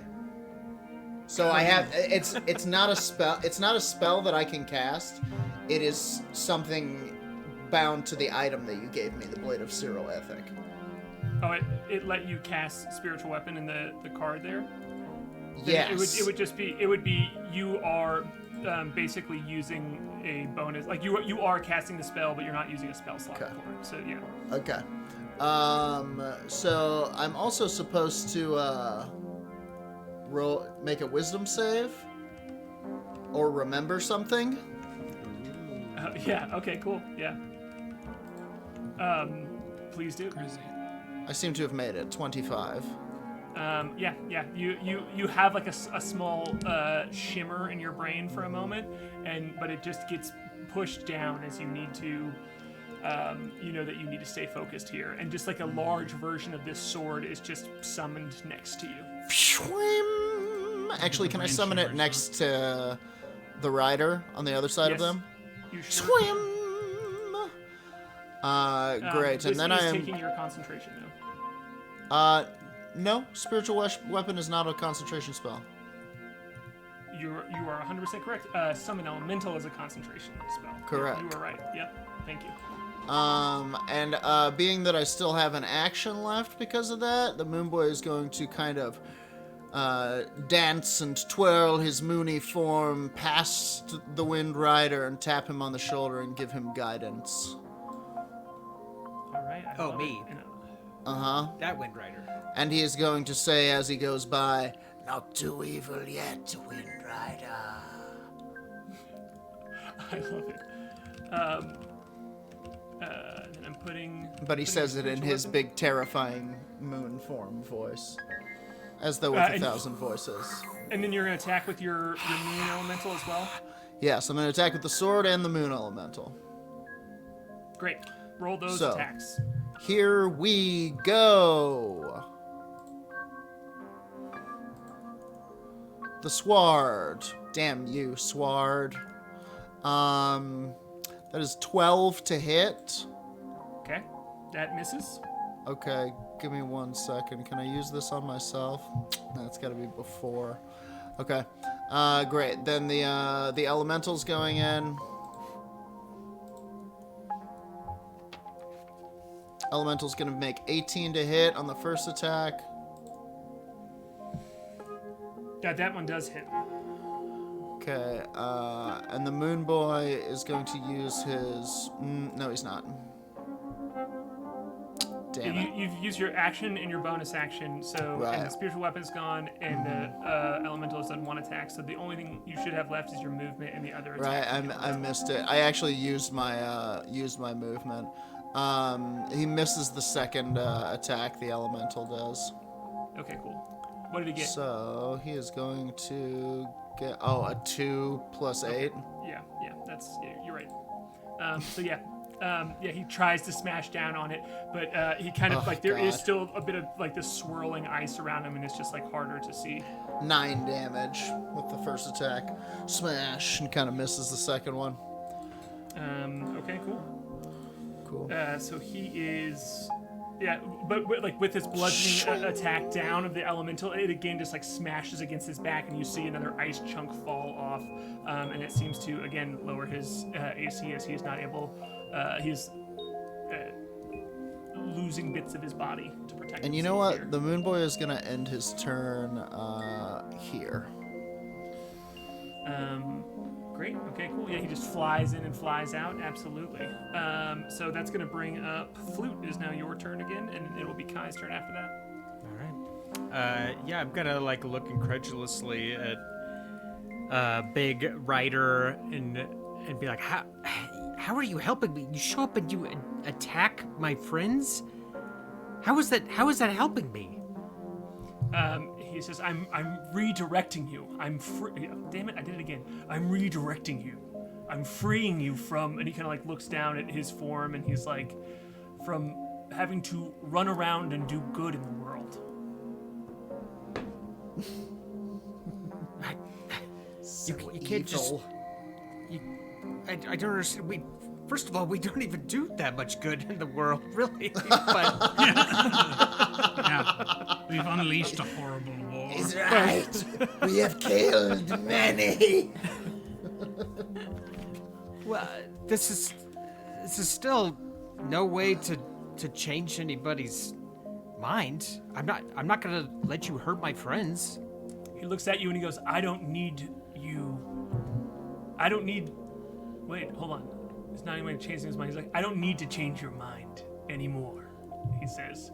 So I have it's not a spell. It's not a spell that I can cast. It is something bound to the item that you gave me, the Blade of Cyril Ethic. Oh, it let you cast spiritual weapon in the card there? Then Yes. It would be you are basically using a bonus, like you are casting the spell, but you're not using a spell slot Okay. for it. So yeah. Okay. So I'm also supposed to make a wisdom save or remember something. Yeah. Okay. Cool. Yeah. Please do. Crazy. I seem to have made it. 25. Yeah. You have like a small shimmer in your brain for a moment, but it just gets pushed down as you need to. You know that you need to stay focused here, and just like a large version of this sword is just summoned next to you. Actually, can I brain summon it shivers, next to the rider on the other side of Yes. them? You sure? Swim. Great, This and then is I am. taking your concentration though. No, spiritual weapon is not a concentration spell. You are 100% correct. Summon Elemental is a concentration spell. Correct. You were right. Yep. Thank you. Being that I still have an action left because of that, the Moonboy is going to kind of dance and twirl his moony form past the Windrider and tap him on the shoulder and give him guidance. All right. I Oh, love me. it. That Windrider. And he is going to say as he goes by, "Not too evil yet, Windrider." I love it. Then I'm putting. But he putting says it in spiritual his weapon- big, terrifying moon form voice. As though with and- 1,000 voices. And then you're gonna attack with your moon elemental as well. Yes, I'm going to attack with the sword and the moon elemental. Great. Roll those So. attacks. Here we go. The sword. Damn you, sword. That is 12 to hit. Okay. That misses. Okay, give me 1 second. Can I use this on myself? That's got to be before. Okay. Great. Then the elemental's going in. Elemental's going to make 18 to hit on the first attack. Yeah, that one does hit. Okay, and the Moonboy is going to use his... no, he's not. Damn it. You've used your action and your bonus action, so Right. and the spiritual weapon's gone, and the elemental has done 1 attack. So the only thing you should have left is your movement and the other attack. Right, I missed it. I actually used my movement. He misses the second attack the elemental does. Okay, cool. What did he get? So he is going to get a 2 plus 8. Yeah, you're right. He tries to smash down on it, but he kind of there is God. still a bit of like this swirling ice around him, and it's just like harder to see. 9 damage with the first attack. Smash, and kind of misses the second one. Okay, cool. Cool. So he is, but with his bludgeoning attack down of the elemental, it again just like smashes against his back, and you see another ice chunk fall off, and it seems to again lower his AC as he is not able. He's losing bits of his body to protect. And you know himself what? The Moonboy is gonna end his turn here. Great. Okay, cool. Yeah, he just flies in and flies out. Absolutely. So that's going to bring up Flute. Is now your turn again, and it will be K.A.I.'s turn after that. All right. I'm gonna like look incredulously at Big Rider and be like, how are you helping me? You show up and you attack my friends? How is that helping me? He says, I'm redirecting you. Damn it, I did it again. I'm redirecting you. I'm freeing you from, and he kind of like looks down at his form, and he's like, from having to run around and do good in the world. You can't just. I don't understand. First of all, we don't even do that much good in the world, really. But Yeah. We've unleashed a horrible war. He's right. We have killed many. well, this is still no way to change anybody's mind. I'm not gonna let you hurt my friends. He looks at you and he goes, I don't need you. Wait, hold on. It's not even changing his mind. He's like, I don't need to change your mind anymore, he says.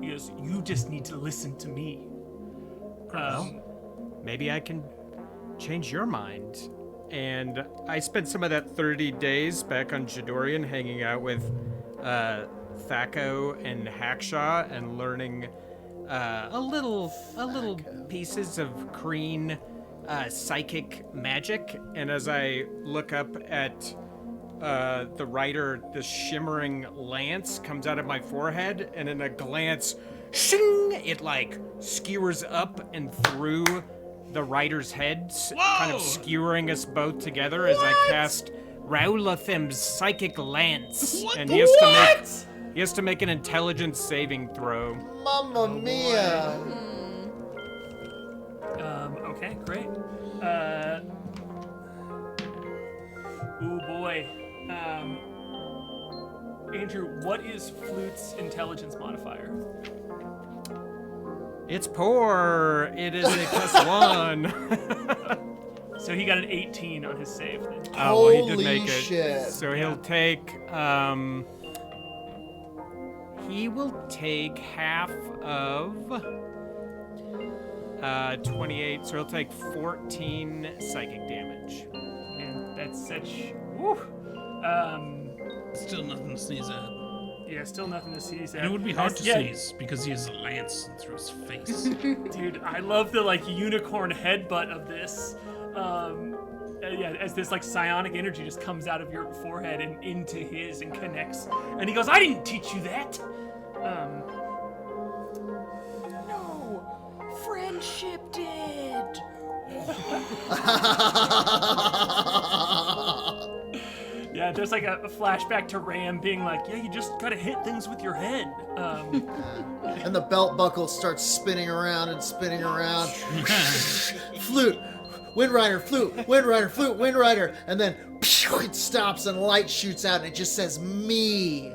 He goes, you just need to listen to me. Maybe I can change your mind. And I spent some of that 30 days back on Jadorian hanging out with Thaco and Hackshaw and learning a little pieces of Kreen psychic magic. And as I look up at the rider, the shimmering lance comes out of my forehead, and in a glance, shing, it like skewers up and through the rider's head, kind of skewering us both together as I cast Raulathim's psychic lance. And he has to make an intelligence saving throw. Mamma mia. Okay, great. Ooh boy. Andrew, what is Flute's intelligence modifier? It's poor. It is a +1. So he got an 18 on his save. Then. Oh, well, he did Holy make it. shit. So he'll take, he will take half of 28, so he'll take 14 psychic damage. And that's such. Woo. Still nothing to sneeze at. Yeah, still nothing to sneeze at. And it would be hard to Yeah, sneeze because he has a lance through his face. Dude, I love the like unicorn headbutt of this. Yeah, as this like psionic energy just comes out of your forehead and into his and connects. And he goes, "I didn't teach you that." No, friendship did. Yeah, there's like a flashback to Ram being like, "Yeah, you just gotta hit things with your head." And the belt buckle starts spinning around and spinning around. Flute, Windrider, flute, Windrider, flute, Windrider, and then it stops and light shoots out and it just says me.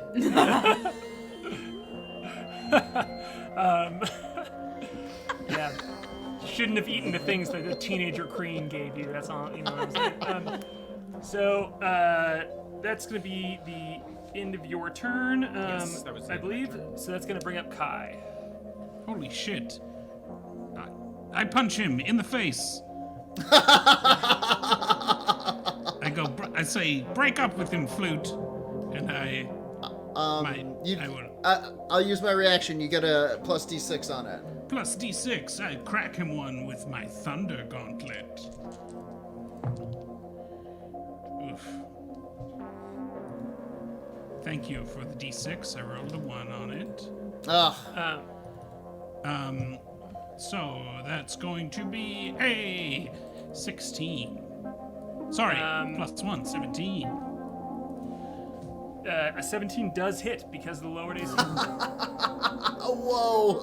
Yeah, shouldn't have eaten the things that the teenager Kreen gave you. That's all, you know what I'm saying? So that's gonna be the end of your turn, Yes, that was the I end of my believe. turn. So that's gonna bring up K.A.I. Holy shit. I punch him in the face. I say, break up with him, Flute. And I will. I'll use my reaction. You get a plus D6 on it. Plus D6, I crack him one with my Thunder Gauntlet. Oof. Thank you for the D6. I rolled a 1 on it. Ugh. So that's going to be a 16. Sorry, plus 1, 17. A 17 does hit because of the lowered AC. Whoa.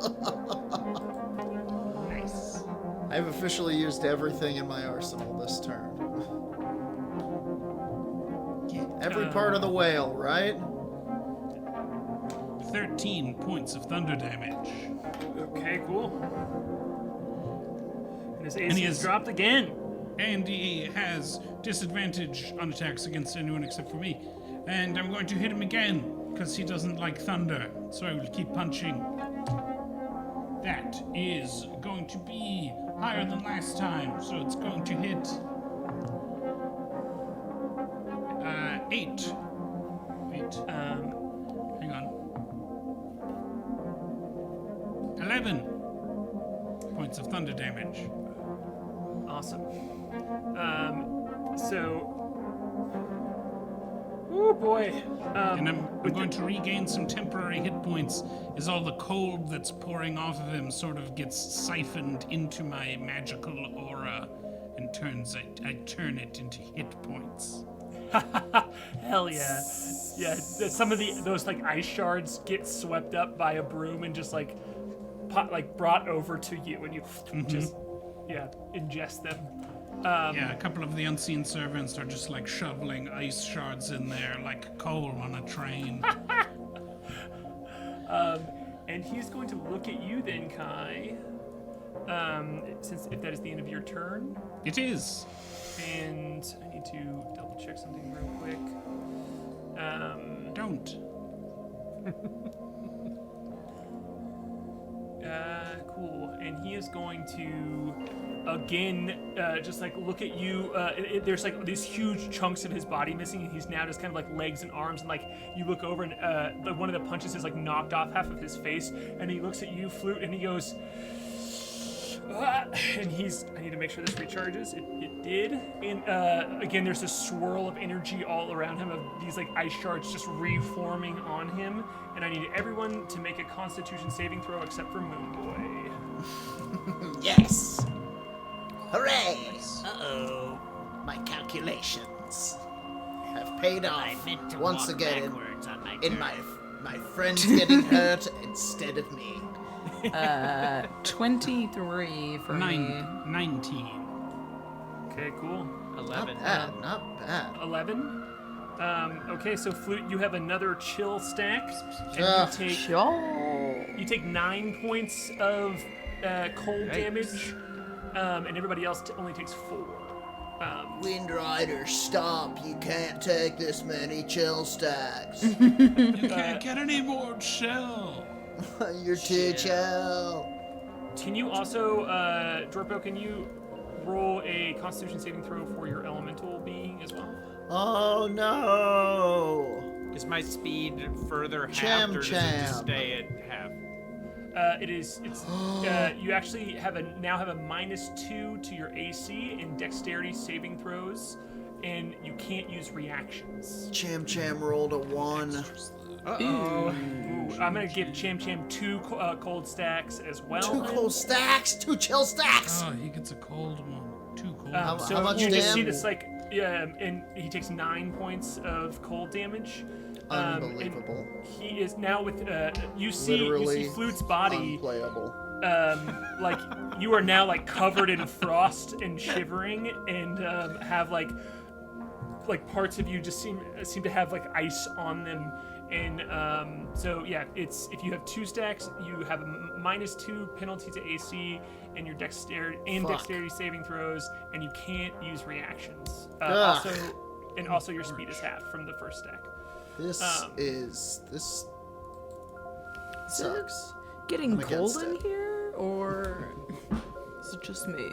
Nice. I've officially used everything in my arsenal this turn. Every part of the whale, right? 13 points of thunder damage. Okay, cool. And his AC And he has is- dropped again. And he has disadvantage on attacks against anyone except for me. And I'm going to hit him again, because he doesn't like thunder. So I will keep punching. That is going to be higher than last time, so it's going to hit 8. Wait, hang on. 11 points of thunder damage. Awesome. Oh boy. And I'm going to regain some temporary hit points as all the cold that's pouring off of him sort of gets siphoned into my magical aura and I turn it into hit points. Hell yeah. Yeah, some of those like ice shards get swept up by a broom and just like brought over to you and you just ingest them. Yeah, a couple of the unseen servants are just like shoveling ice shards in there like coal on a train. And he's going to look at you then, K.A.I. Since if that is the end of your turn. It is. And I need to double check something real quick. Don't. Cool. And he is going to again just like look at you. There's like these huge chunks of his body missing, and he's now just kind of like legs and arms. And like you look over, and one of the punches has like knocked off half of his face, and he looks at you, Flute, and he goes. And I need to make sure this recharges. It did. And again, there's this swirl of energy all around him of these like ice shards just reforming on him. And I need everyone to make a Constitution saving throw except for Moonboy. Yes. Hooray! Uh-oh. My calculations have paid off once again in my friends getting hurt instead of me. 23 for me. 19. Okay, cool. 11. Not bad. 11. Okay, so Flute, you have another chill stack, and you take 9 points of cold damage, and everybody else only takes 4. Windrider, stop. You can't take this many chill stacks. You can't get any more chill. You're too chill. Can you also, Dorpo, can you roll a Constitution saving throw for your elemental being as well? Oh no! Is my speed further halved, or does it just stay at half? It's you actually now have a -2 to your AC in dexterity saving throws, and you can't use reactions. Cham rolled a 1. Uh-oh. Ooh, I'm gonna give Cham 2 cold stacks as well. 2 cold stacks, 2 chill stacks. Oh, he gets a cold one. 2 cold. So how much you just see damage? this and he takes 9 points of cold damage. Unbelievable. And he is now with you see Literally Flute's body. Unplayable. Like you are now like covered in frost and shivering, and have like parts of you just seem to have like ice on them. And so yeah, it's if you have 2 stacks, you have a -2 penalty to AC and your dexterity saving throws, and you can't use reactions. Also your speed is half from the first stack. This sucks. Getting I'm cold against in it. here, or is it just me?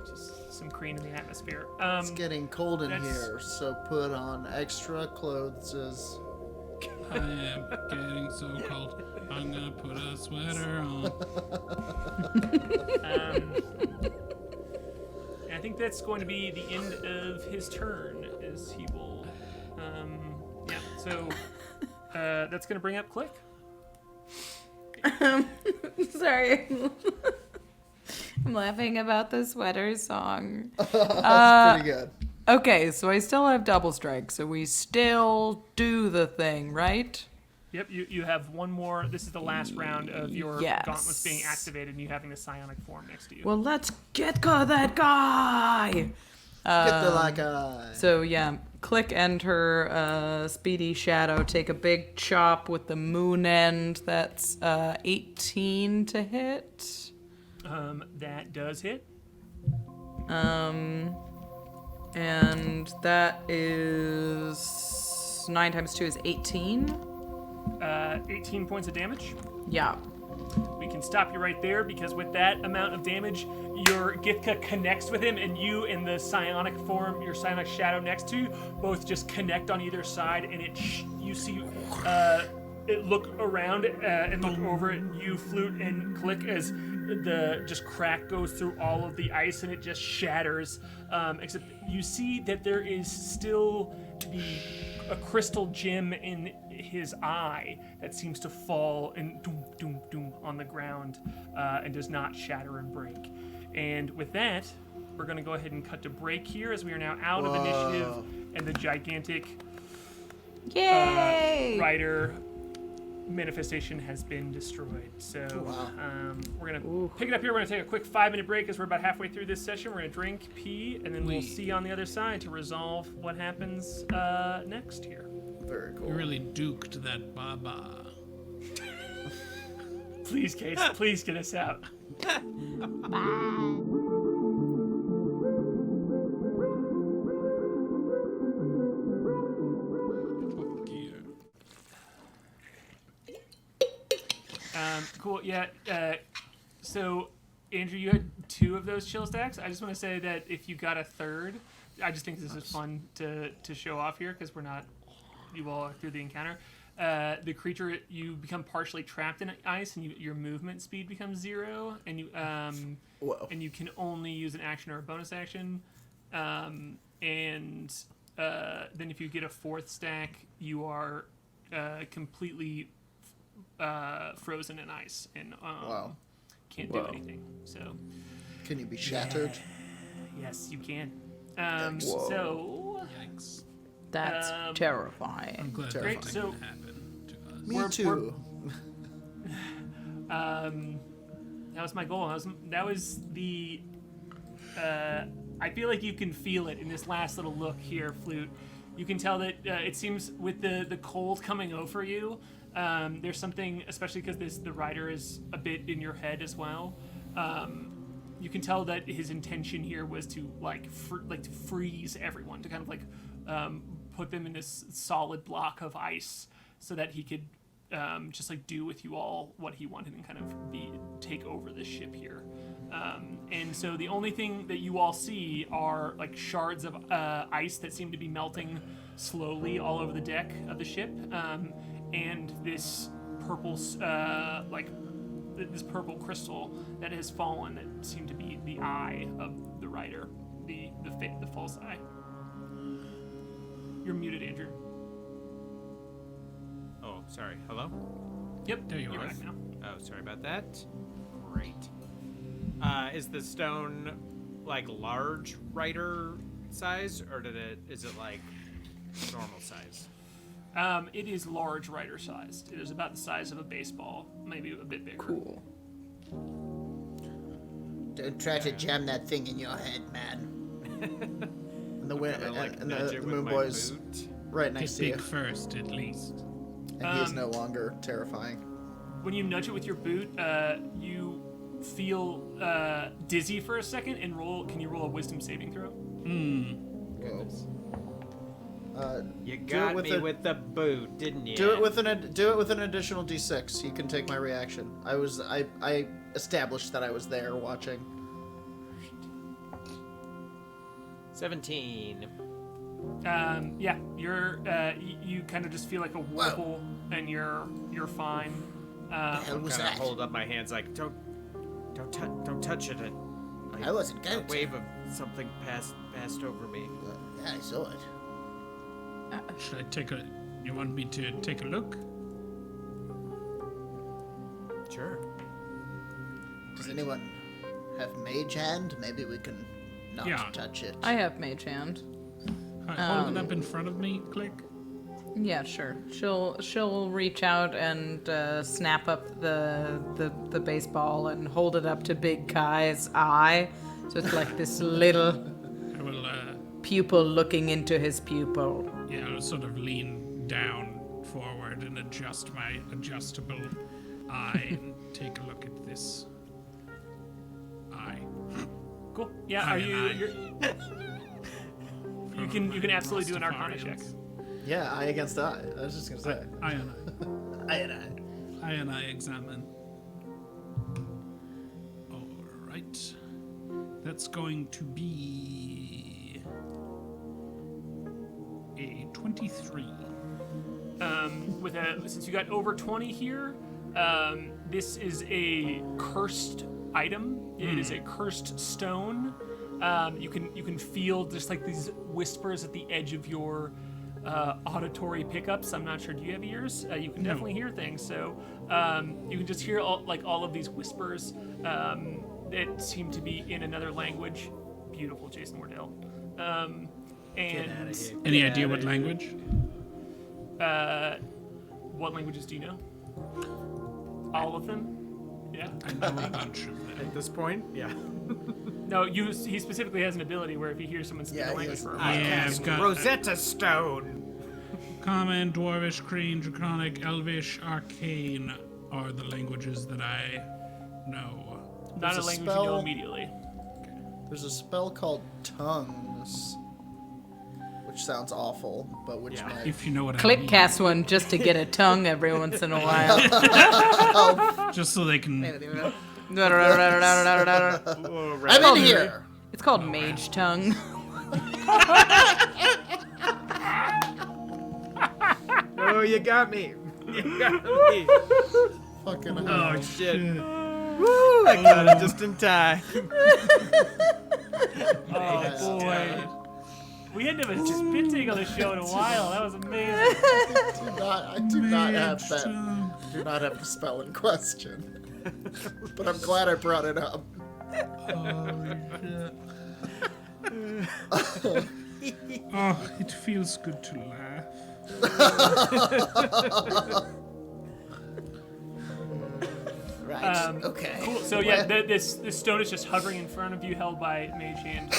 Just some Kreen in the atmosphere. It's getting cold in that's- here, so put on extra clothes. I am getting so cold. I'm gonna put a sweater on. And I think that's going to be the end of his turn, as he will. Yeah. So that's going to bring up Klik. Sorry. I'm laughing about the sweater song. That's pretty good. Okay, so I still have double strike, so we still do the thing, right? Yep, you have one more. This is the last round of your Yes. gauntlets being activated, and you having the psionic form next to you. Well, let's get that guy! Get the guy. So yeah, Klik and her speedy shadow take a big chop with the moon end. That's 18 to hit. That does hit. And that is 9 times 2 is 18. 18 points of damage. Yeah. We can stop you right there, because with that amount of damage, your Githka connects with him, and you and the psionic form, your psionic shadow next to you, both just connect on either side, and you see it look around and look over at you, Flute and Klik, as the just crack goes through all of the ice, and it just shatters. Except you see that there is still a crystal gem in his eye that seems to fall and doom, doom, doom on the ground, and does not shatter and break. And with that, we're going to go ahead and cut to break here, as we are now out of initiative, and the gigantic Yay! rider manifestation has been destroyed. So we're going to pick it up here. We're going to take a quick 5-minute break, as we're about halfway through this session. We're going to drink, pee, and then we'll see you on the other side to resolve what happens next here. Very cool. You really duked that baba. Please, Case, please get us out. Cool, yeah. So, Andrew, you had 2 of those chill stacks. I just want to say that if you got a third, I just think this is fun to show off here, because you all are through the encounter. The creature, you become partially trapped in ice, and your movement speed becomes 0, and you can only use an action or a bonus action. And then if you get a 4th stack, you are completely frozen in ice and can't do anything. So Can you be shattered? yes, you can. Whoa. So Yikes. That's terrifying. I'm glad Great, that so- didn't happen to us. Me too. that was my goal. That was the. I feel like you can feel it in this last little look here, Flute. You can tell that it seems with the cold coming over you, there's something, especially because the rider is a bit in your head as well. You can tell that his intention here was to to freeze everyone, to kind of put them in this solid block of ice, so that he could just do with you all what he wanted and kind of take over this ship here. And so the only thing that you all see are shards of ice that seem to be melting slowly all over the deck of the ship, and this purple this purple crystal that has fallen that seemed to be the eye of the rider, the false eye. You're muted, Andrew. Oh, sorry. Hello? Yep, There you you're are. back now. Oh, sorry about that. Great. Is the stone large rider size, or is it normal size? It is large rider sized. It is about the size of a baseball, maybe a bit bigger. Cool. Don't try to jam that thing in your head, man. And the Moonboy's right next Get to you, big first, at least. and he is no longer terrifying. When you nudge it with your boot, you feel dizzy for a second, and can you roll a wisdom saving throw? Whoa. You do it got with me with the boot, didn't you? Do it with an additional D6. You can take my reaction. I established that I was there watching. 17. Yeah, you kind of just feel like a whirlpool, and you're fine. Hell was Kind that? of hold up my hands don't touch it. I wasn't going A to. wave of something passed over me. Yeah, I saw it. Should I you want me to take a look? Sure. Does anyone have mage hand? Maybe we can not touch it. I have mage hand. Hold it up in front of me, Klik. Yeah, sure. She'll reach out and snap up the baseball and hold it up to Big K.A.I's eye. So it's like this little I will, pupil looking into his pupil. I'll sort of lean down forward and adjust my adjustable eye and take a look at this eye. Cool. Yeah, Eye are and you? eye. You can absolutely do an Arcana check. Yeah, eye against eye. I was just gonna say. Eye and eye. Eye and eye. Eye and eye examine. All right. That's going to be a 23. Since you got over 20 here, this is a cursed item. It is a cursed stone. You can feel just these whispers at the edge of your auditory pickups. I'm not sure. Do you have ears? You can definitely hear things. So you can just hear all of these whispers that seem to be in another language. Beautiful, Jason Wardell. And Any idea what language? what languages do you know? All of them? Yeah. I know a bunch of them. At this point, yeah. No, he specifically has an ability where if he hears someone speak Yeah, a he language has- for a I while. Yeah, cast I've got- Rosetta Stone. Common, Dwarvish, Kreen, Draconic, Elvish, Arcane are the languages that I know. Not There's a a language you know spell- immediately. There's a spell called Tongues, which sounds awful, but which Yeah. might. If you know what I Click mean. cast one just to get a tongue every once in a while. Just so they can... I'm in here. It's called mage tongue. Oh, you got me. You got me. Fucking hell. Oh, shit. Woo, I got it just in time. Oh boy. We hadn't have a spit take on the show in a while. That was amazing. I do not have that. I do not have the spell in question. But I'm glad I brought it up. Oh, it feels good to laugh. Right. Okay. Cool. So yeah, this stone is just hovering in front of you, held by Mage Hand.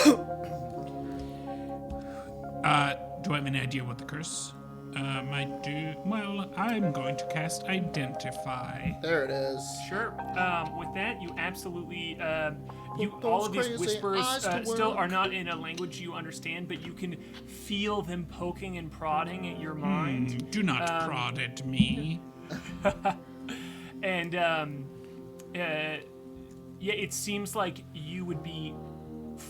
Do I have any idea what the curse might do? Well, I'm going to cast Identify. There it is. Sure. With that, you absolutely Put all those of these crazy whispers eyes to still work. are not in a language you understand, but you can feel them poking and prodding at your mind. Do not prod at me. And yeah, it seems like you would be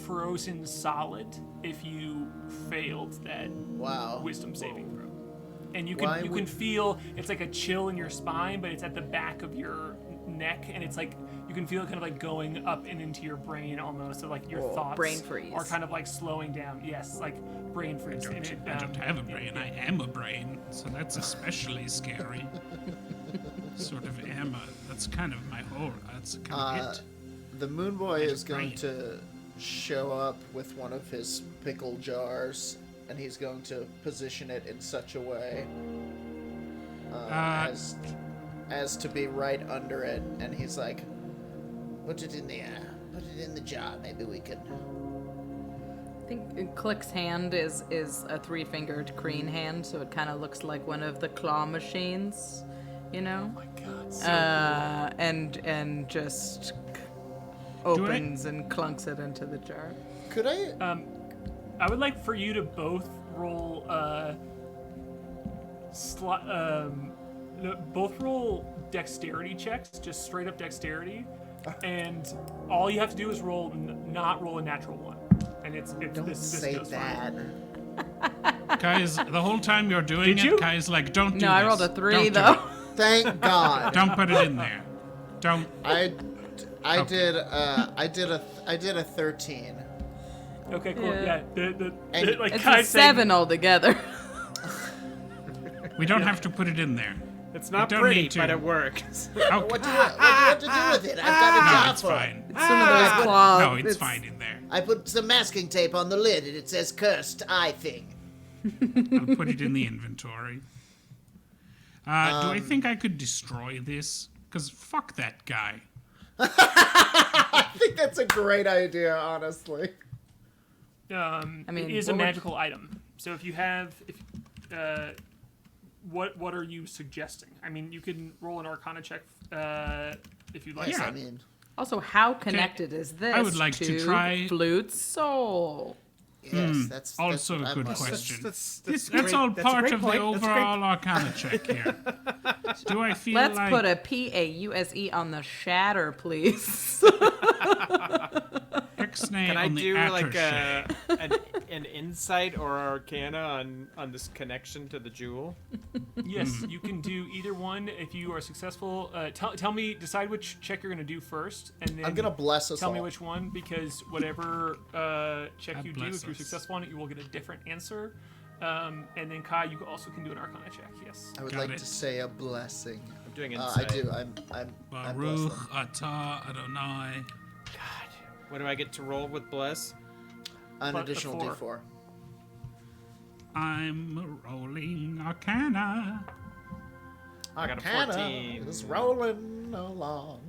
frozen solid if you failed that Wow. wisdom saving throw. And you Why can would- feel it's like a chill in your spine, but it's at the back of your neck, and it's like you can feel it kind of like going up and into your brain almost. So like your thoughts brain freeze. are kind of like slowing down. Yes, like brain freeze. And it, I don't have a brain. I am a brain, so that's especially scary. Sort of am a. That's kind of my whole. That's kind of it. The Moonboy is going brain. to show up with one of his pickle jars, and he's going to position it in such a way as to be right under it. And he's like, "Put it in the jar. Maybe we can." I think Klik's hand is a 3-fingered Kreen hand, so it kind of looks like one of the claw machines, you know? Oh my God, so And just opens and clunks it into the jar. Could I? I would like for you to both roll both roll dexterity checks, just straight up dexterity, and all you have to do is roll not roll a natural one, and it's Don't this say goes that. fine. Guys, the whole time you're doing Did you? it, Kai's like, don't do No, I this. rolled a 3 Don't do though. it. Thank God. Don't put it in there. Don't. I Okay. did a 13. Okay, cool. Yeah. Yeah, And like It's Kai a saying- 7 altogether. We don't have to put it in there. It's not don't pretty, need to. but it works. Okay. What do you do with it? I've got a No, jar it's for it. fine. It's one of those claw. No, it's fine in there. I put some masking tape on the lid, and it says "cursed eye thing." I'll put it in the inventory. Do I think I could destroy this? Because fuck that guy. I think that's a great idea, honestly. I mean, it is a what would- magical item. So if you have, what are you suggesting? I mean, you can roll an Arcana check if you'd like. Yes, Yeah. I mean, Also, how connected is this I would like to try- Flute's soul? yes, that's Also what a I'm good wondering. question. That's That's all great. part That's a of the great point. That's a great overall Arcana check here. Do I feel Let's like... put a PAUSE on the shatter, please. Ixnay Can I on the do like attaché. an insight or arcana on this connection to the jewel? Yes, you can do either one if you are successful. Tell me, decide which check you're going to do first, and then I'm gonna bless us tell all. me which one, because whatever check you do, bless if you're us. successful on it, you will get a different answer. And then Kai, you also can do an Arcana check. Yes. I would Got like it. to say a blessing. I'm doing I insight. do. I'm Baruch blessed. atah Adonai. God, what do I get to roll with bless? An But a additional 4. D4. I'm rolling Arcana. I got a Arcana 14. is rolling along.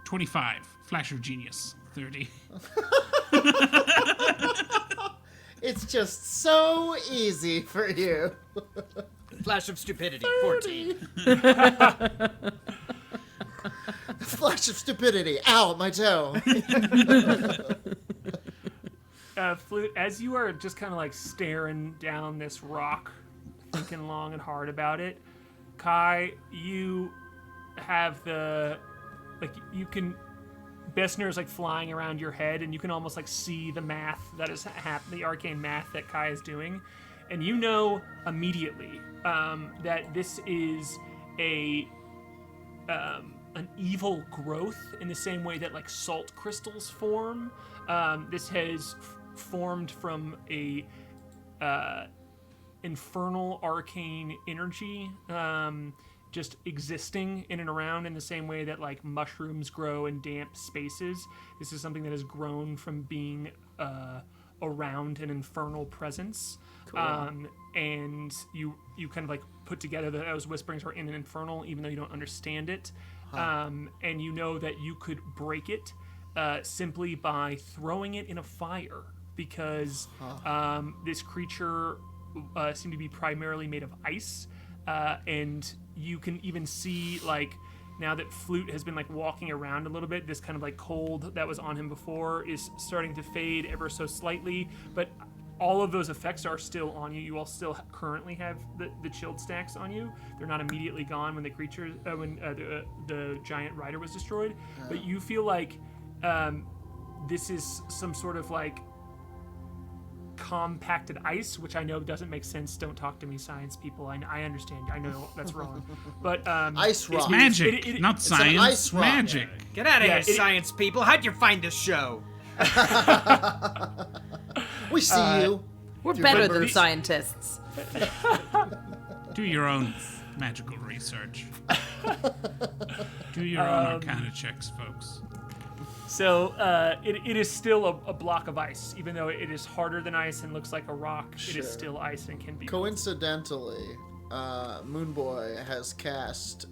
25. Flash of Genius. 30. It's just so easy for you. Flash of stupidity. 14. Flash of stupidity. Ow, my toe. Flute, as you are just kind of like staring down this rock, thinking long and hard about it, Kai, you have you can, Bessner is like flying around your head, and you can almost like see the math that is the arcane math that Kai is doing, and you know immediately that this is an evil growth in the same way that like salt crystals form. This has formed from a infernal arcane energy, just existing in and around in the same way that like mushrooms grow in damp spaces. This is something that has grown from being around an infernal presence. And you kind of like put together that those whisperings are in an infernal, even though you don't understand it. And you know that you could break it simply by throwing it in a fire because this creature seemed to be primarily made of ice, and you can even see like now that Flute has been like walking around a little bit, this kind of like cold that was on him before is starting to fade ever so slightly, but all of those effects are still on you. You all still currently have the chilled stacks on you. They're not immediately gone when the creature, the giant rider was destroyed. But you feel like this is some sort of like compacted ice, which I know doesn't make sense. Don't talk to me, science people. I understand. I know that's wrong. But ice rock. It's magic, not science. ice rock. Magic. Get out of Yeah, here, science people. How'd you find this show? We see you. We're Your better than members. scientists. Do your own magical research. Do your own arcana checks, folks. So it is still a block of ice, even though it is harder than ice and looks like a rock. It Sure. is still ice and can be. Coincidentally, Moonboy has cast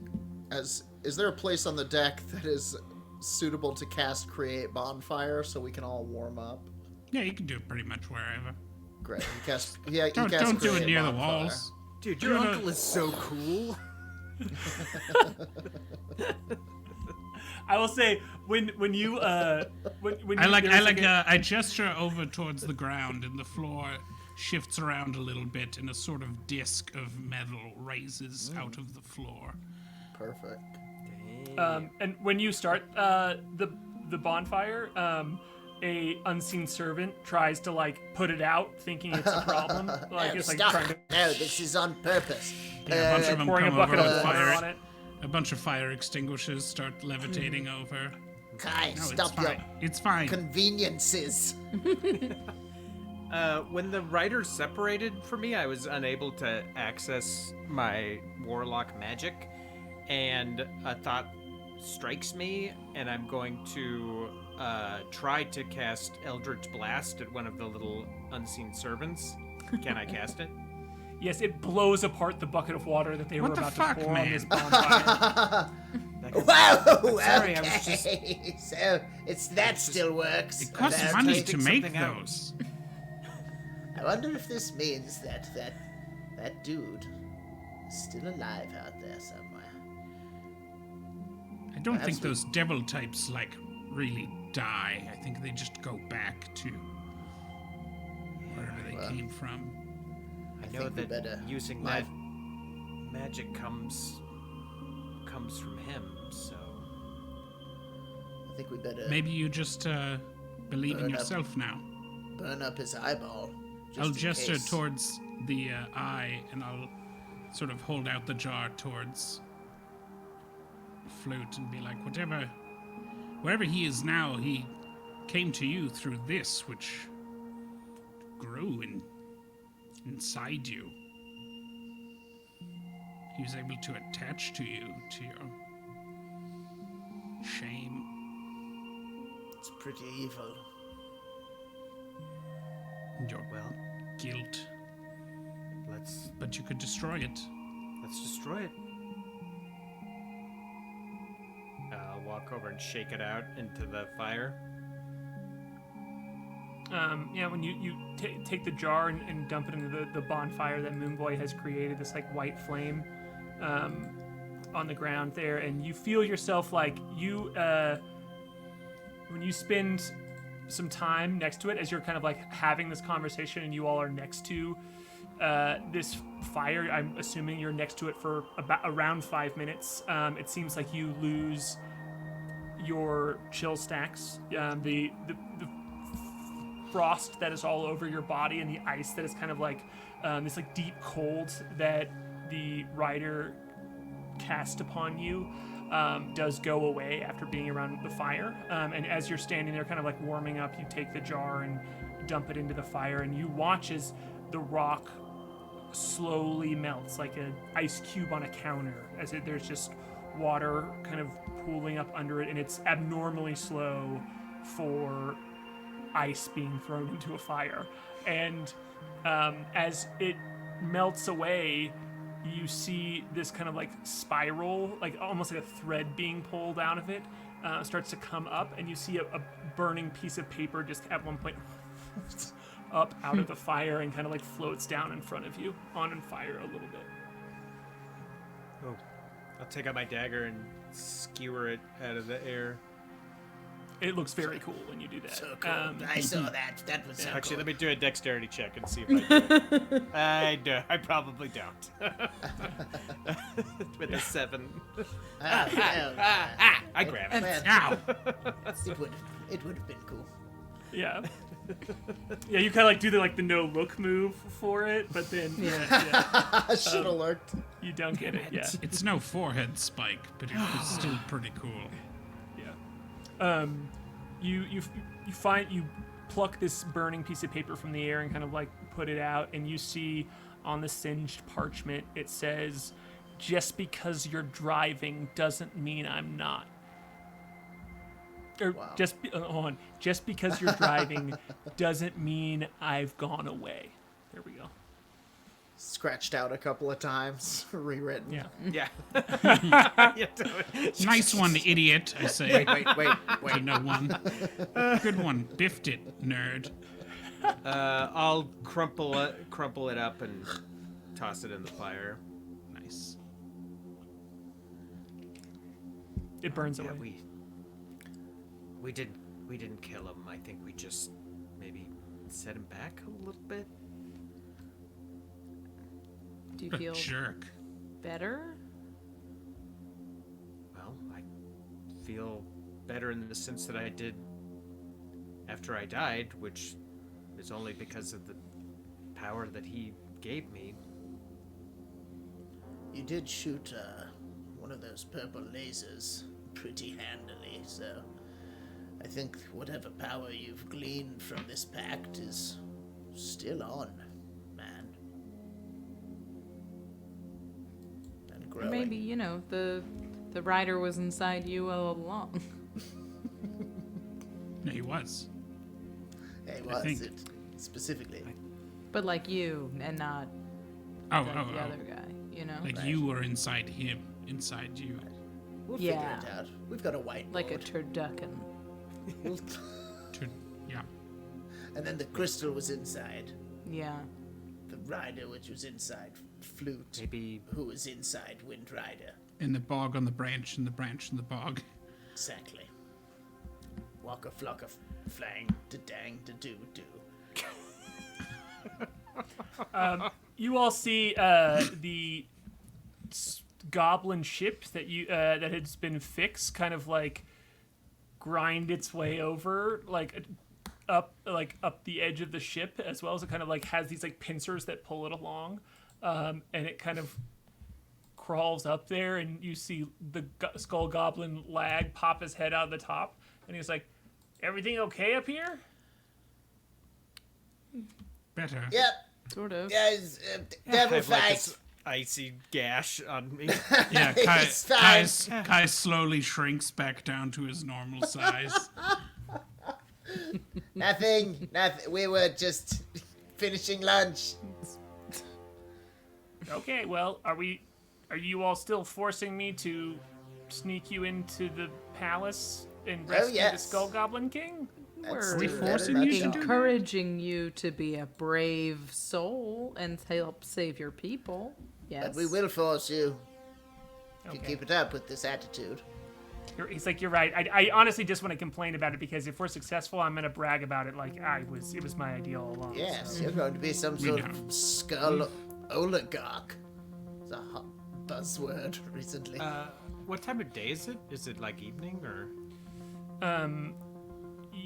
is there a place on the deck that is suitable to cast Create Bonfire so we can all warm up? Yeah, you can do it pretty much wherever. Great. He cast Don't do it near the Bonfire. walls. Dude, your uncle is so cool. I will say when you when I gesture over towards the ground and the floor shifts around a little bit and a sort of disc of metal raises out of the floor. Perfect. and when you start the bonfire, a unseen servant tries to like put it out, thinking it's a problem. Like it's like Stop. trying to No, this is on purpose. Yeah, a bunch of them pouring a come over bucket of with water fire. on it. A bunch of fire extinguishers start levitating over. Kai, No, stop it's your fine. It's fine. conveniences. When the riders separated from me, I was unable to access my warlock magic, and a thought strikes me, and I'm going to try to cast Eldritch Blast at one of the little unseen servants. Can I cast it? Yes, it blows apart the bucket of water that they What were the about fuck, to pour on this man? bonfire. Whoa! Sorry, I okay. was just- So that still works. It costs That's money right. to make something out. those. I wonder if this means that dude is still alive out there somewhere. I don't Perhaps think those devil types like really die. I think they just go back to wherever they well, came from. I think know we that better using that magic comes from him, so I think we better Maybe you just believe in Burn up. yourself now. burn up his eyeball. Just I'll in gesture case. towards the eye, and I'll sort of hold out the jar towards Flute and be like, wherever he is now, he came to you through this, which grew inside you. He was able to attach to you, to your shame. It's pretty evil. And your guilt. let's But you could destroy it. destroy it. I'll walk over and shake it out into the fire. Yeah, when you take the jar and dump it into the bonfire that Moonboy has created, this like white flame on the ground there, and you feel yourself like you, when you spend some time next to it, as you're kind of like having this conversation, and you all are next to this fire. I'm assuming you're next to it for around 5 minutes. It seems like you lose your chill stacks, the frost that is all over your body, and the ice that is kind of like this like deep cold that the rider cast upon you does go away after being around the fire. And as you're standing there kind of like warming up, you take the jar and dump it into the fire, and you watch as the rock slowly melts like an ice cube on a counter, as there's just water kind of pooling up under it, and it's abnormally slow for ice being thrown into a fire. And as it melts away, you see this kind of like spiral, like almost like a thread being pulled out of it, starts to come up, and you see a burning piece of paper just at one point up out of the fire and kind of like floats down in front of you, on fire a little bit. Oh, I'll take out my dagger and skewer it out of the air. It looks very cool when you do that. So cool. I saw that. That was so Actually, cool. let me do a dexterity check and see if I do it. I probably don't. With a 7. I grab it. Man, Ow! it would have been cool. Yeah. Yeah, you kind of like do the no look move for it, but then I should have lurked. you don't get it. Yeah. It's no forehead spike, but it was still pretty cool. Yeah. You pluck this burning piece of paper from the air and kind of like put it out, and you see on the singed parchment it says, "Just because you're driving doesn't mean I'm not." Or Wow. just because you're driving doesn't mean I've gone away. There we go. Scratched out a couple of times, rewritten. Yeah. Yeah. Nice one, idiot, I say. Wait. To no one. Good one. Biffed it, nerd. I'll crumple it up and toss it in the fire. Nice. It burns Yeah, away. we didn't kill him. I think we just maybe set him back a little bit. Do you A feel jerk. better? Well, I feel better in the sense that I did after I died, which is only because of the power that he gave me. You did shoot one of those purple lasers pretty handily, so I think whatever power you've gleaned from this pact is still on, man. And growing. Maybe, the rider was inside you all along. Yeah, he was. Hey, I was think- it specifically? But like you, and not Oh, the oh, other oh. guy, Like Right. you were inside him, inside you. We'll Yeah. figure it out. We've got a whiteboard. like a turducken. Yeah. And then the crystal was inside. Yeah. The rider, which was inside Flute, Maybe who was inside Windrider. In the bog on the branch, and the branch in the bog. Exactly. Walker flocker flang to dang to do. You all see the goblin ship that that has been fixed, kind of like grind its way over, up the edge of the ship, as well as it kind of like has these like pincers that pull it along, and it kind of crawls up there, and you see the skull goblin lag pop his head out of the top, and he's like, "Everything okay up here?" Better. Yep. Sort of. Guys, I devil have like fight. this icy gash on me. Yeah, It's fine. Kai slowly shrinks back down to his normal size. Nothing. We were just finishing lunch. Okay, well, are you all still forcing me to sneak you into the palace and rescue the yes. Skull Goblin King? That's We're the better forcing you to nutshell. do encouraging you to be a brave soul and help save your people. Yes. But we will force you if you Okay. keep it up with this attitude. He's like, you're right. I honestly just want to complain about it because if we're successcll, I'm gonna brag about it like it was my idea all along. Yes, you're going to be some sort of skull oligarch. It's a hot buzzword recently. What time of day is it? Is it like evening or?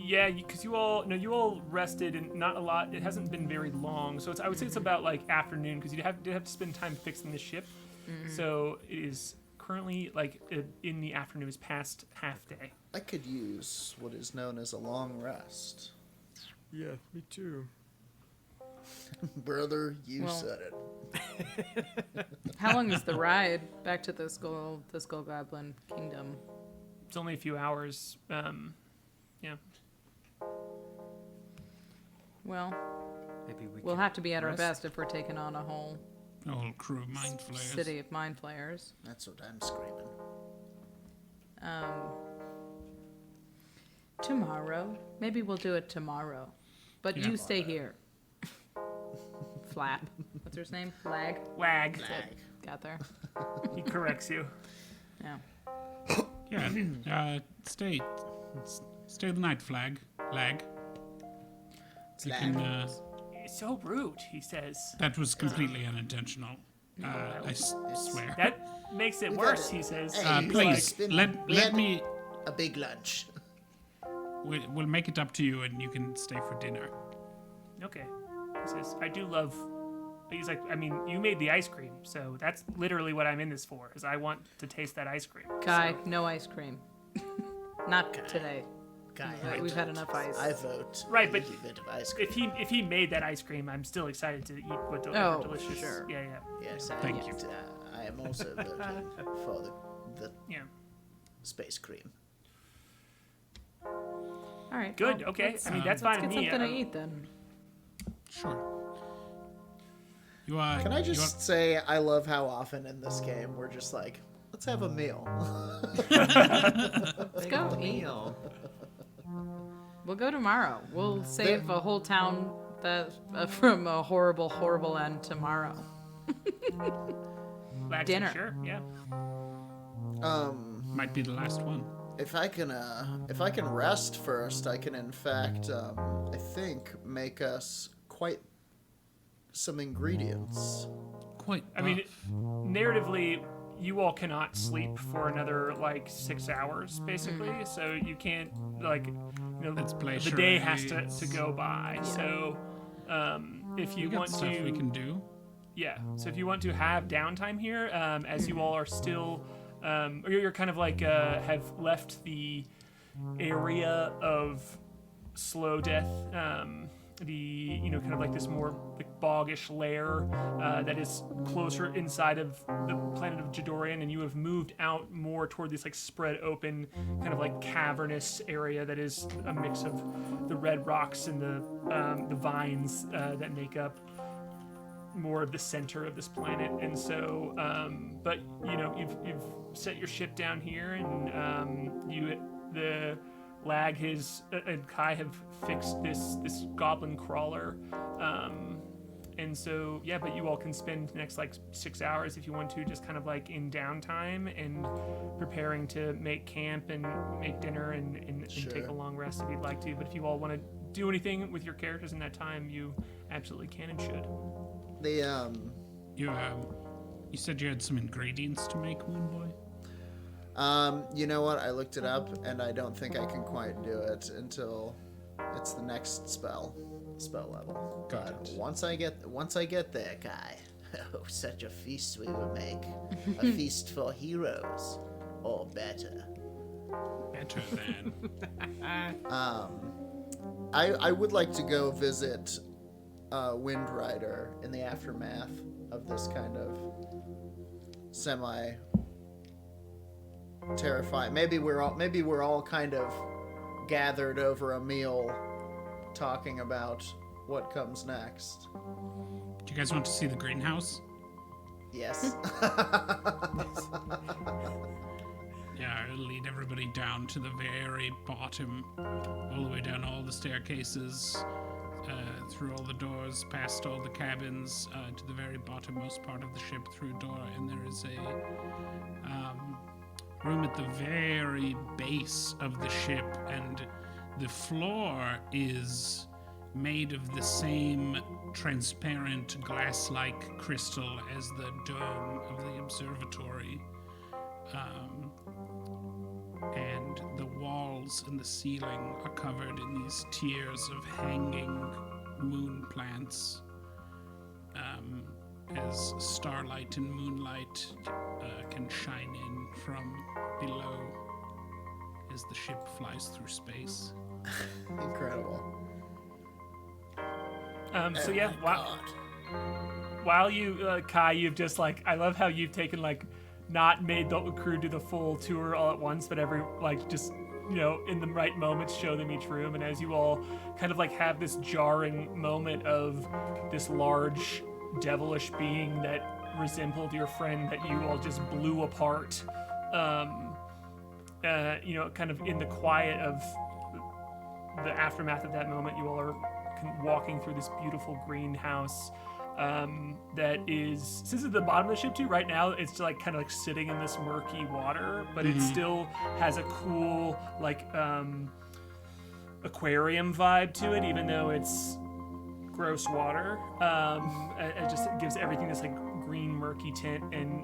Yeah, because you all rested and not a lot. It hasn't been very long, so I would say it's about like afternoon because you did have to spend time fixing the ship. So it is currently like in the afternoon. It's past half day. I could use what is known as a long rest. Yeah, me too. Brother, you Well- said it. How long is the ride back to the Skull Goblin Kingdom? It's only a few hours. Yeah. Well, Maybe we'll can have to be at our rest. best if we're taking on a whole A whole crew of mind flayers. city of mind flayers. That's what I'm screaming. Tomorrow. Maybe we'll do it tomorrow. But Yeah. you stay here. Flap. What's his name? Lag. Lag. Got there. He corrects you. Yeah. Yeah. Stay the night, Lag. You can, It's so rude, he says. that was completely unintentional. I swear. That makes it We worse, gotta- he says. Hey, He's Please, we let had me... a big lunch. We'll make it up to you, and you can stay for dinner. Okay. He says, I do love. He's like, I mean, you made the ice cream, so that's literally what I'm in this for, is I want to taste that ice cream. Kai, no ice cream. Not today. Kai, We've had enough ice. I vote. Right, but a bit of ice cream. If he made that ice cream, I'm still excited to eat what Oh, delicious. sure. Yeah. Yes, Thank you. I am also voting for the Yeah. space cream. All right. Good. well, Okay. let's- I mean, that's fine Let's with get me. something to eat then. Sure. You are. Can I just say I love how often in this game we're just like, let's have a meal. Let's go eat. Meal. We'll go tomorrow. We'll save a whole town from a horrible, horrible end tomorrow. Lax, dinner. Sure. Yeah. Might be the last one. If I can rest first, I can in fact, I think, make us quite some ingredients. Quite. I mean, buff. narratively, you all cannot sleep for another like 6 hours, basically. So you can't Let's play the day has charades. to go by. So if you We got want stuff to, we can do. yeah. So if you want to have downtime here, as you all are still, or you're kind of like have left the area of slow death. The kind of like this more like boggish lair that is closer inside of the planet of Jadorian, and you have moved out more toward this like spread open kind of like cavernous area that is a mix of the red rocks and the vines that make up more of the center of this planet. And so but you've set your ship down here, and the Lag and Kai have fixed this goblin crawler, and so yeah. But you all can spend the next like 6 hours if you want to, just kind of like in downtime and preparing to make camp and make dinner and take a long rest if you'd like to. But if you all want to do anything with your characters in that time, you absolutely can and should. You said you had some ingredients to make, Moonboy? You know what? I looked it up, and I don't think I can quite do it until it's the next spell level. Got But it. once I get there, Kai, oh, such a feast we will make. A feast for heroes, or better. Better than. I would like to go visit Windrider in the aftermath of this kind of semi terrifying. Maybe we're all kind of gathered over a meal talking about what comes next. Do you guys want to see the greenhouse? Yes. Yeah, I'll lead everybody down to the very bottom, all the way down all the staircases, through all the doors, past all the cabins, to the very bottommost part of the ship through a door, and there is a room at the very base of the ship, and the floor is made of the same transparent glass-like crystal as the dome of the observatory. And the walls and the ceiling are covered in these tiers of hanging moon plants, as starlight and moonlight can shine in from below as the ship flies through space. Incredible. So yeah, while you, Kai, you've just like, I love how you've taken like, not made the crew do the full tour all at once, but every like just in the right moments show them each room, and as you all kind of like have this jarring moment of this large devilish being that resembled your friend that you all just blew apart, kind of in the quiet of the aftermath of that moment, you all are walking through this beautiful greenhouse that is, since it's the bottom of the ship too, right now it's like kind of like sitting in this murky water, but it still has a cool like aquarium vibe to it, even though it's gross water. It just gives everything this like green murky tint. And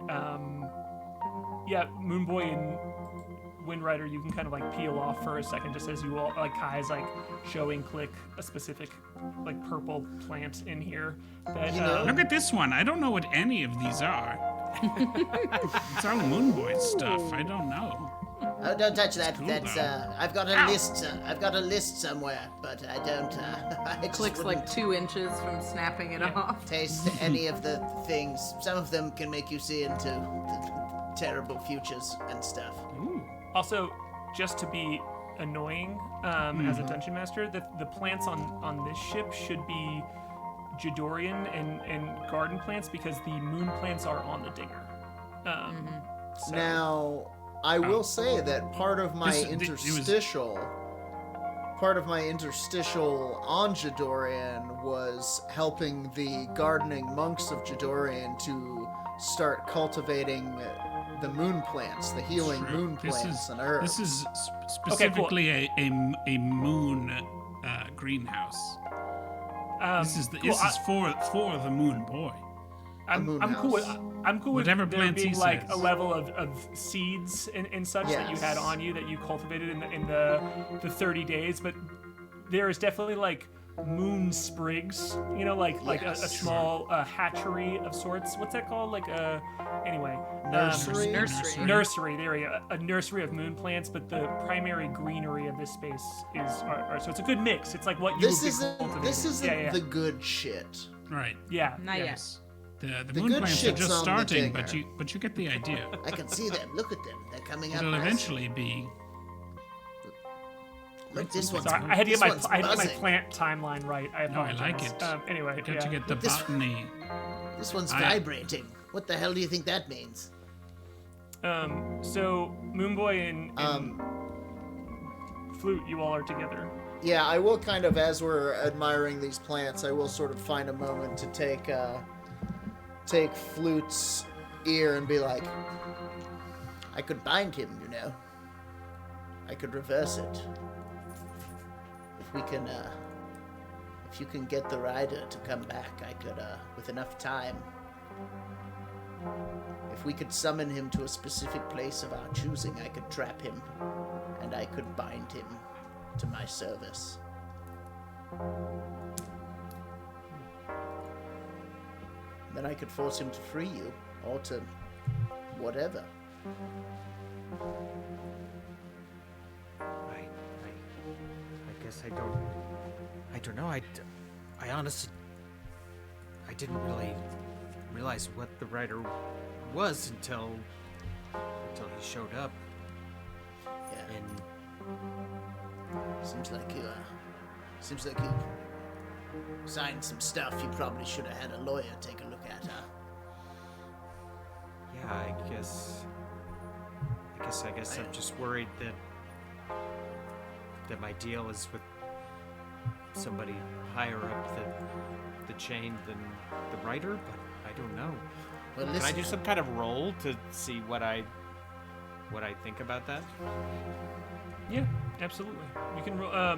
yeah, Moonboy and Windrider, you can kind of like peel off for a second, just as you all like K.A.I is like showing Klik a specific like purple plant in here. That, Look at this one. I don't know what any of these are. It's all Moonboy stuff. I don't know. Oh, don't touch that. cool, That's though. I've got a list. I've got a list somewhere, but I don't. I just Klik's like wouldn't 2 inches from snapping it off. taste any of the things. Some of them can make you see into terrible futures and stuff. Also, just to be annoying as a dungeon master, the plants on this ship should be Jadorian and garden plants, because the moon plants are on the dinger. So, Now, I will say that part of my interstitial on Jadorian was helping the gardening monks of Jadorian to start cultivating the moon plants, the healing moon plants and herbs. This is specifically a moon greenhouse. This is for the moon boy. I'm cool with Whatever there plants being he like says. a level of seeds and such that you had Yes. on you that you cultivated in the 30 days, but there is definitely like moon sprigs, you know, like a small hatchery of sorts. What's that called? Like anyway, Nursery? Nursery. There we go. A nursery of moon plants, but the primary greenery of this space is so it's a good mix. It's like what you This would be isn't cultivating. the good shit. Right. Yeah. Not yeah. yet. The The moon good plants are shit's just on the starting, dinger. but you get the idea. I can see them. Look at them. They're coming up. It'll nicely. eventually be. Look, this one's. Sorry, I had to get this my one's buzzing. plant timeline right. I No, I apologize. like it. Anyway, Got yeah. to get the This- botany. This one's I- vibrating. What the hell do you think that means? So Moonboy and Flute, you all are together. Yeah, I will kind of, as we're admiring these plants, I will sort of find a moment to take Flute's ear and be like, I could bind him, you know. I could reverse it. If we can, if you can get the rider to come back, I could, with enough time. If we could summon him to a specific place of our choosing, I could trap him, and I could bind him to my service. Then I could force him to free you, or to whatever. I guess I don't know. I honestly, I didn't really realize what the writer was until he showed up. Yeah. And Seems like you signed some stuff you probably should have had a lawyer take a look at, huh? yeah, I guess I'm just worried that my deal is with somebody higher up the chain than the writer, but I don't know. Well, Can I listen, do some kind of roll to see what I think about that? Yeah, absolutely. You can roll.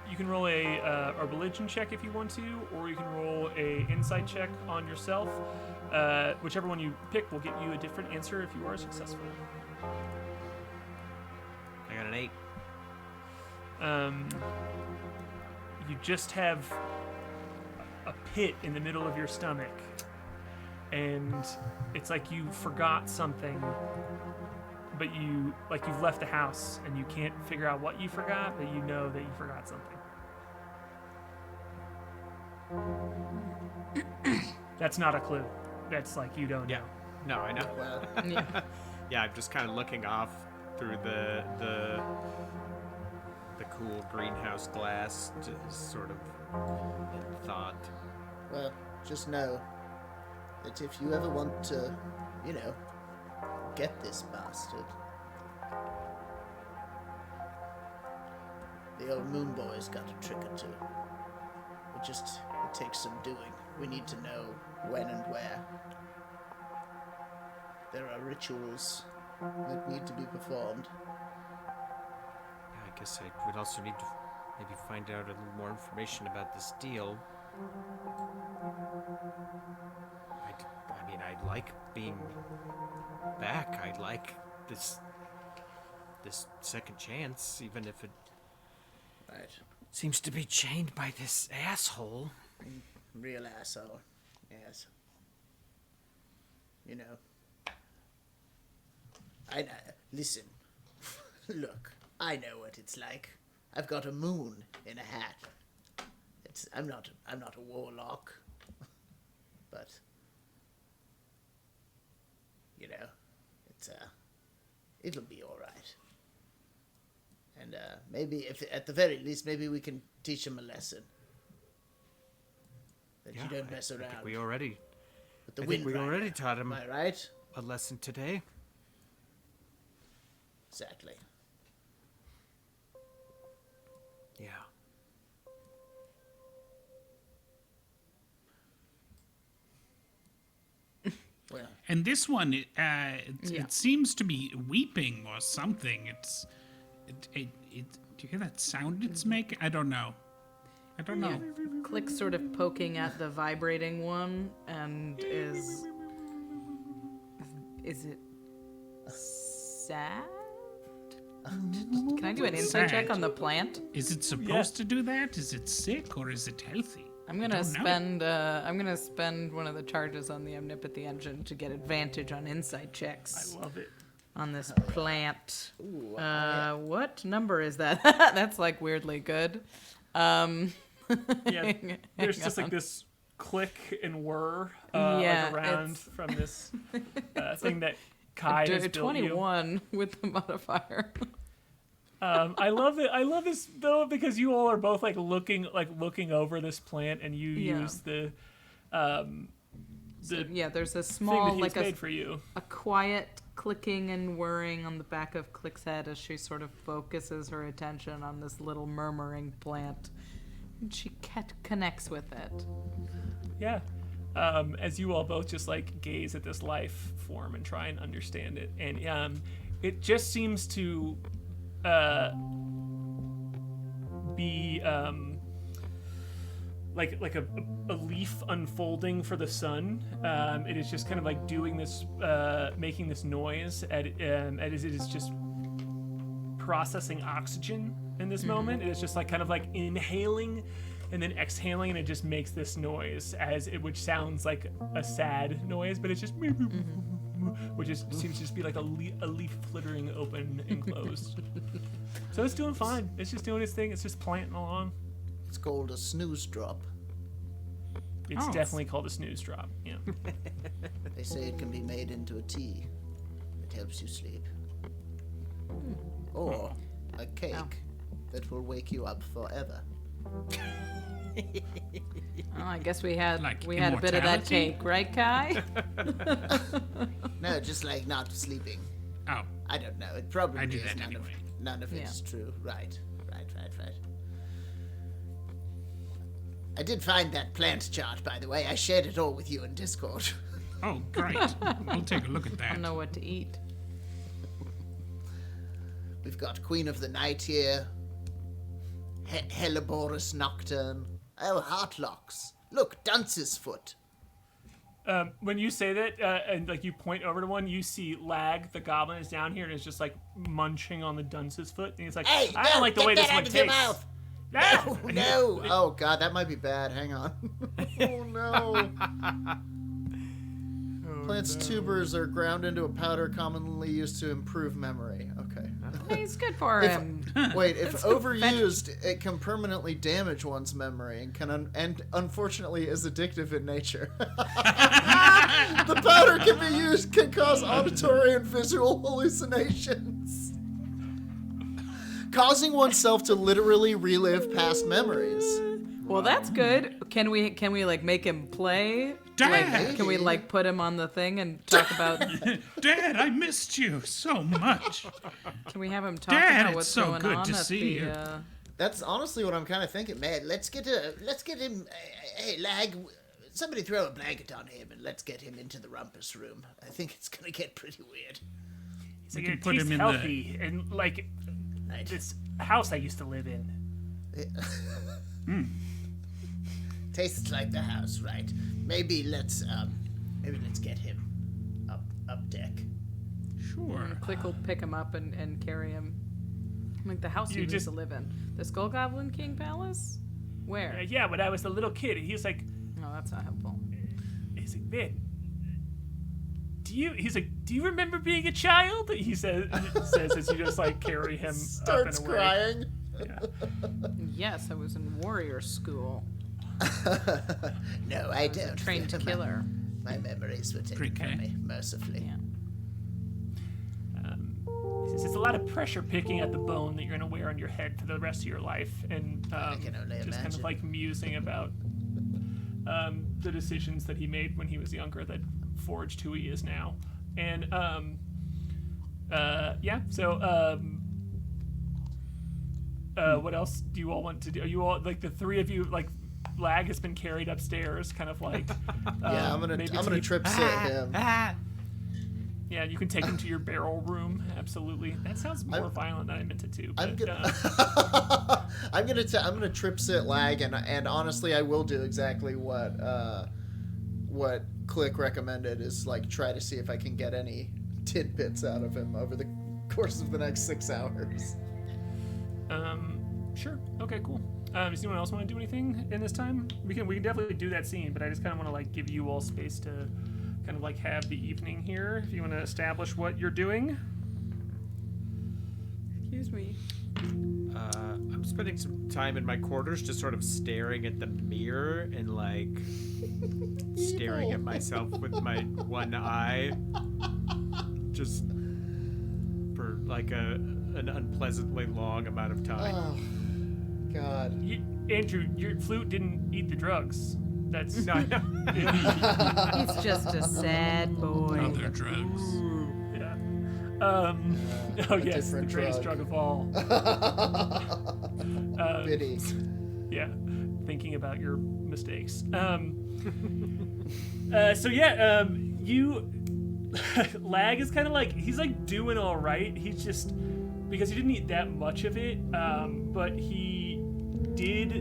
You can roll a religion check if you want to, or you can roll a insight check on yourself. Whichever one you pick will get you a different answer if you are successful. I got an 8. You just have a pit in the middle of your stomach, and it's like you forgot something, but you've left the house and you can't figure out what you forgot, but you know that you forgot something. That's not a clue. That's like you don't know. No, I know. well, Yeah, I'm just kind of looking off through the cool greenhouse glass, just sort of in thought. well, just know that if you ever want to, you know, get this bastard, the old Moonboy's got a trick or two. It takes some doing. We need to know when and where. There are rituals that need to be performed. I guess I would also need to maybe find out a little more information about this deal. I mean, I like being back. I like this second chance, even if it Right. seems to be chained by this asshole. Real asshole. Yes. You know. Listen. Look, I know what it's like. I've got a moon in a hat. I'm not a warlock. But you know, it'll be all right. And maybe, if at the very least, maybe we can teach him a lesson. That you don't mess around. I think we already with the I think we Windrider. already taught him Am I right? a lesson today. Exactly. Yeah. Well, And this one, it seems to be weeping or something. Do you hear that sound it's making? I don't know. Yeah. Klik sort of poking at the vibrating one, and is it sad? Can I do an insight check Sad. on the plant? Is it supposed to do that? Is it sick or is it healthy? I'm gonna spend one of the charges on the Omnipotent engine to get advantage on insight checks I love it. on this plant. What number is that? That's like weirdly good. Yeah, there's Hang just like on. this click and whir Yeah, like around it's- from this thing that K.A.I has built 21 with the modifier. I love it. I love this though because you all are both like looking over this plant, and you Yeah. use the Yeah, there's a thing that small, he's like made for you. a quiet clicking and whirring on the back of Klik's head as she sort of focuses her attention on this little murmuring plant. And she connects with it. Yeah. As you all both just like gaze at this life form and try and understand it, and it just seems to be like a leaf unfolding for the sun. It is just kind of like doing this, making this noise as it is just processing oxygen in this moment. It is just like kind of like inhaling and then exhaling, and it just makes this noise which sounds like a sad noise, but it's just which seems to just be like a leaf flittering open and closed. So it's doing fine. It's just doing its thing. It's just planting along. it's called a snooze drop. It's Oh. definitely called a snooze drop. Yeah. They say it can be made into a tea. It helps you sleep. Or a cake that will wake you up forever. Oh, I guess we had Like a bit of that immortality? cake, right, Kai? No, just like not sleeping. Oh, I don't know. It probably I do is. that None anyway. None of it Yeah. is true. Right. I did find that plant chart, by the way. I shared it all with you in Discord. oh, great. I'll take a look at I that. don't know what to eat. We've got Queen of the Night here. Helleborus Nocturne. Oh, Heartlocks. Look, Dunce's Foot. When you say that, and like you point over to one, you see Lag, the goblin, is down here and is just like munching on the dunce's foot, and he's like, Hey, I don't like the way get this that one out of your tastes. mouth. No, No. Oh, God, that might be bad. Hang on. Oh, no. Plant's tubers are ground into a powder commonly used to improve memory. Okay. It's good for him. Wait, if overused, it can permanently damage one's memory and and unfortunately is addictive in nature. The powder can cause auditory and visual hallucinations, causing oneself to literally relive past memories. Well, that's good. Can we like make him play? Dad! Like, can we like put him on the thing and talk about? Dad, I missed you so much. Can we have him talk Dad, about it's what's so going good on to at see the you. That's honestly what I'm kind of thinking. Man, let's get him. Hey, Lag, somebody throw a blanket on him and let's get him into the rumpus room. I think it's gonna get pretty weird. He's like, can it put tastes him in healthy, and like Right. this house I used to live in. Tastes like the house, right? Maybe let's get him up deck. Sure. Klik will pick him up and carry him. Like the house you used to live in. The Skull Goblin King Palace? Where? Yeah, when I was a little kid, he was like, No, that's not helpful. he's like, man, do you remember being a child? He says as you just like carry him Starts up and away. crying. Yeah. Yes, I was in warrior school. No, I don't. Trained killer. My memories were taken from me, mercifully. Yeah. He says, it's a lot of pressure picking at the bone that you're gonna wear on your head for the rest of your life, and can only just kind of imagine. like musing about the decisions that he made when he was younger that forged who he is now. And what else do you all want to do? Are you all like the three of you like? Lag has been carried upstairs, kind of like. Yeah, I'm gonna trip sit him. Yeah, you can take him to your barrel room. Absolutely. That sounds more violent than I meant it to. But, I'm gonna trip sit Lag, and honestly, I will do exactly what Klik recommended, is like try to see if I can get any tidbits out of him over the course of the next 6 hours. Sure. Okay, cool. Does anyone else want to do anything in this time? We can definitely do that scene, but I just kind of want to like give you all space to kind of like have the evening here. If you want to establish what you're doing. Excuse me. I'm spending some time in my quarters just sort of staring at the mirror and like staring at myself with my one eye just for like an unpleasantly long amount of time. Oh, God. Andrew, your flute didn't eat the drugs. That's No, no. He's just a sad boy. Other drugs. yeah. Oh yes, the different greatest drug. drug of all. Biddy. Yeah, thinking about your mistakes. You Lag is kind of like he's like doing all right. He's just because he didn't eat that much of it, but he did.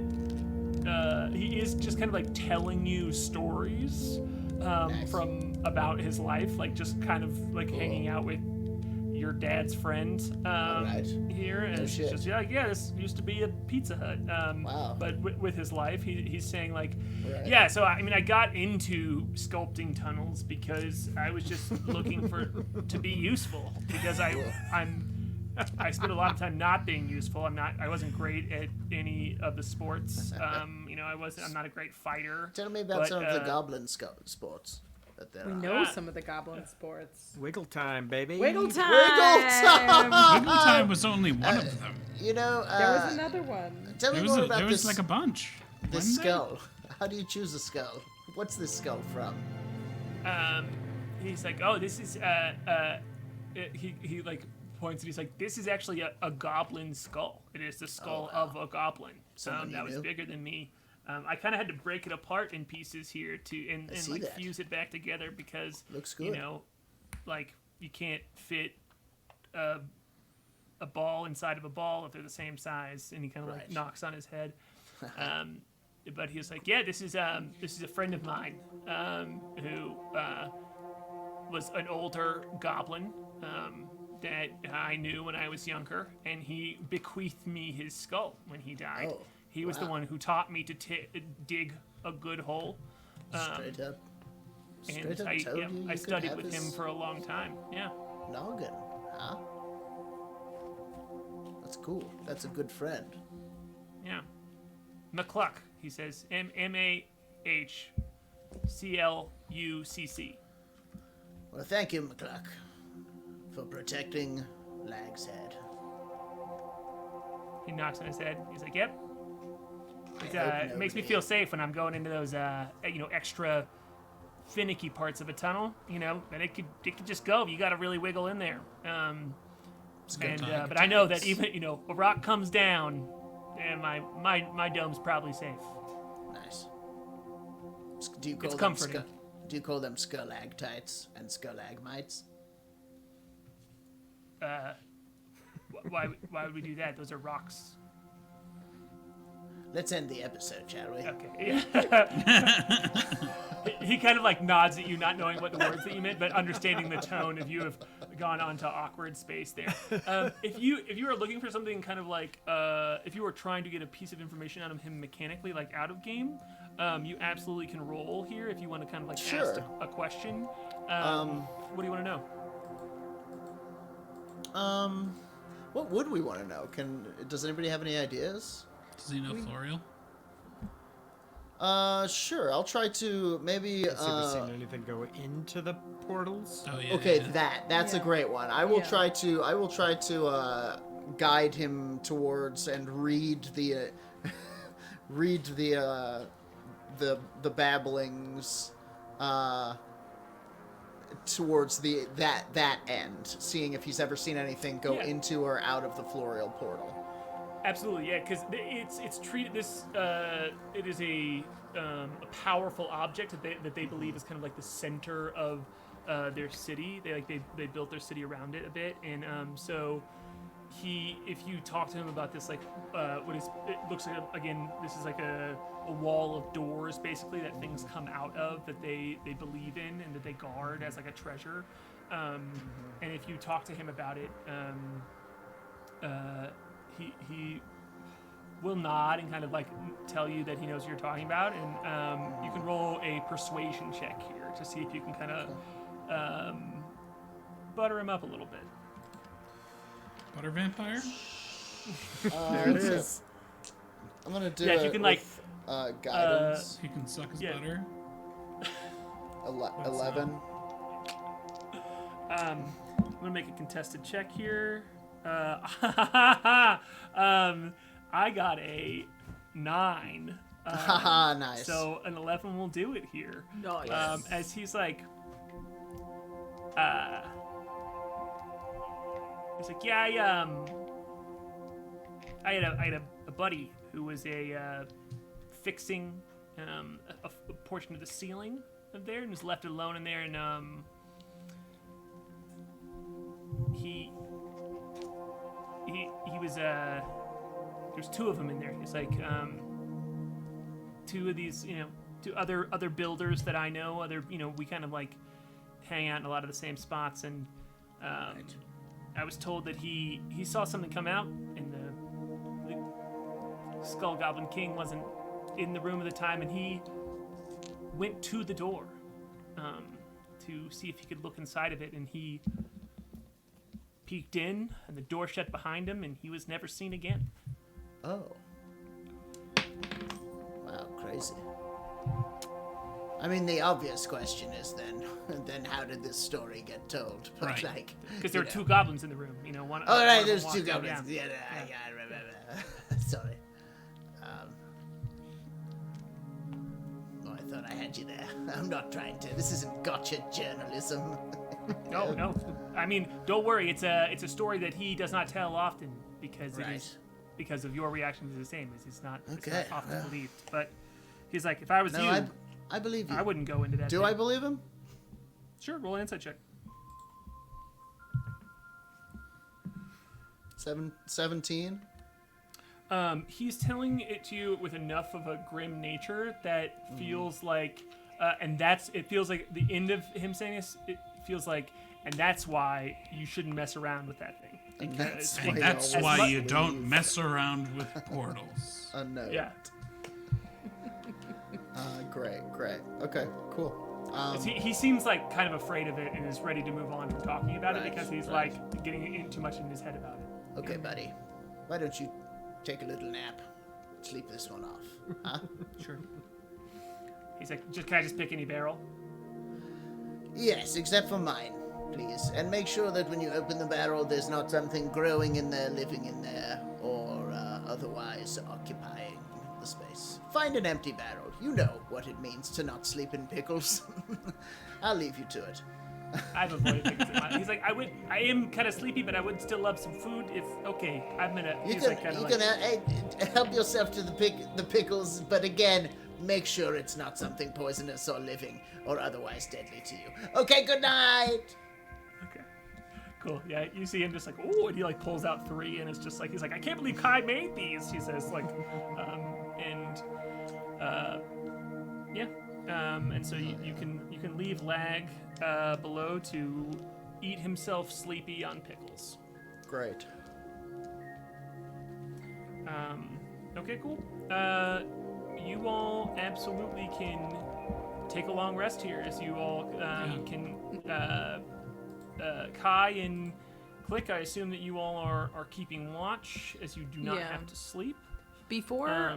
He is just kind of like telling you stories from about his life, like just kind of like hanging out with your dad's friend here, and it's shit. just like, yeah, this used to be a Pizza Hut. Wow. But with his life, he's saying like, Right. yeah. So I mean, I got into sculpting tunnels because I was just looking to be useful because I spent a lot of time not being useful. I wasn't great at any of the sports. I'm not a great fighter. Tell me about some of the goblin sports that there We are. know some of the goblin sports. Wiggle time, baby. Wiggle time! Wiggle time was only one of them. You know, There was another one. tell me There more was, about there was this, like a bunch. this wasn't there? skull. How do you choose a skull? What's this skull from? He's like, oh, this is he like points and he's like, this is actually a goblin skull. It is the skull of a goblin. Someone That you was knew? bigger than me. I kind of had to break it apart in pieces here and see like that. fuse it back together because Looks you good. know, like you can't fit a ball inside of a ball if they're the same size. And he kind of like Right. knocks on his head. But he was like, yeah, this is a friend of mine who was an older goblin that I knew when I was younger, and he bequeathed me his skull when he died. Oh, He was the wow. one who taught me to dig a good hole. Straight up. Straight And up I told you I could studied have with him his for a long time. Yeah. noggin, huh? That's cool. That's a good friend. Yeah. McCluck, he says. MAHCLUCC. Well, thank you, McCluck, for protecting Lag's head. He knocks on his head. He's like, yep. It hope makes me nobody- feel safe when I'm going into those, extra finicky parts of a tunnel, and it could just go. You got to really wiggle in there. But I know that even, a rock comes down, And my dome's probably safe. Nice. Do you call It's them comforting. do you call them stalactites and stalagmites? Why would we do that? Those are rocks. Let's end the episode, shall we? Okay. Yeah. He kind of like nods at you, not knowing what the words that you meant, but understanding the tone of you have gone onto awkward space there. If you are looking for something kind of like if you were trying to get a piece of information out of him mechanically, like out of game, you absolutely can roll here if you want to kind of like ask a question. What do you want to know? What would we want to know? Does anybody have any ideas? Does he know Florial? Sure. I'll try to maybe. Has he ever seen anything go into the portals? Oh yeah. Okay, yeah. that's a great one. I will try to guide him towards and read the the babblings towards that end, seeing if he's ever seen anything go into or out of the Florial portal. Absolutely, yeah, because it's treated this. It is a powerful object that they believe is kind of like the center of their city. They built their city around it a bit, and so if you talk to him about this, like it looks like again, this is like a wall of doors basically that things come out of that they believe in and that they guard as like a treasure. And if you talk to him about it, he will nod and kind of like tell you that he knows what you're talking about, and you can roll a persuasion check here to see if you can kind of butter him up a little bit. Butter vampire? There it is. I'm gonna do if you can with, guidance. He can suck his Yeah. butter. 11. I'm gonna make a contested check here. I got a 9. Haha, nice. So an 11 will do it here. Nice. As he's like, yeah, I had a buddy who was fixing a portion of the ceiling of there and was left alone in there, and he was there's 2 of them in there. It's like 2 of these, 2 other builders that I know. We kind of like hang out in a lot of the same spots, and I was told that he saw something come out, and the Skull Goblin King wasn't in the room at the time, and he went to the door to see if he could look inside of it, and he peeked in, and the door shut behind him, and he was never seen again. Oh. Wow, crazy. I mean, the obvious question is then how did this story get told? But Right. like, Because there you were know. 2 goblins in the room, one. Oh, one right, of them there's walked 2 in, goblins. yeah. Yeah, I remember. Sorry. I thought I had you there. I'm not trying to. This isn't gotcha journalism. No. I mean, don't worry. It's a story that he does not tell often because Right. it is because of your reaction is the same. It's not Okay, often well. believed. But he's like, if I was No, you, I believe you. I wouldn't go into that. Do thing. I believe him? Sure, roll an insight check. 17. He's telling it to you with enough of a grim nature that feels like, it feels like the end of him saying this. It feels like, and that's why you shouldn't mess around with that thing. And Because that's And why that's you why always you don't leave mess around with portals. a note. yeah, Great. Okay, cool. he seems like kind of afraid of it and is ready to move on from talking about it Right, because he's right. like getting in too much in his head about it. Okay, buddy. Why don't you take a little nap? Sleep this one off. Huh? Sure. He's like, can I just pick any barrel? Yes, except for mine, please. And make sure that when you open the barrel, there's not something growing in there, living in there, or otherwise occupying the space. Find an empty barrel. You know what it means to not sleep in pickles. I'll leave you to it. I've avoided pickles. He's like, I am kind of sleepy, but I would still love some food. If okay, I'm gonna. You He's can, like, kind you of can like, help yourself to the pickles, but again, make sure it's not something poisonous or living or otherwise deadly to you. Okay, good night. okay, cool. Yeah, you see him just like, oh, and he like pulls out 3, and it's just like he's like, I can't believe K.A.I made these. He says like, and so you can leave Lag below to eat himself sleepy on pickles. Great. Okay, cool. You all absolutely can take a long rest here, as you all can. K.A.I and Klik, I assume that you all are keeping watch, as you do not have to sleep. Before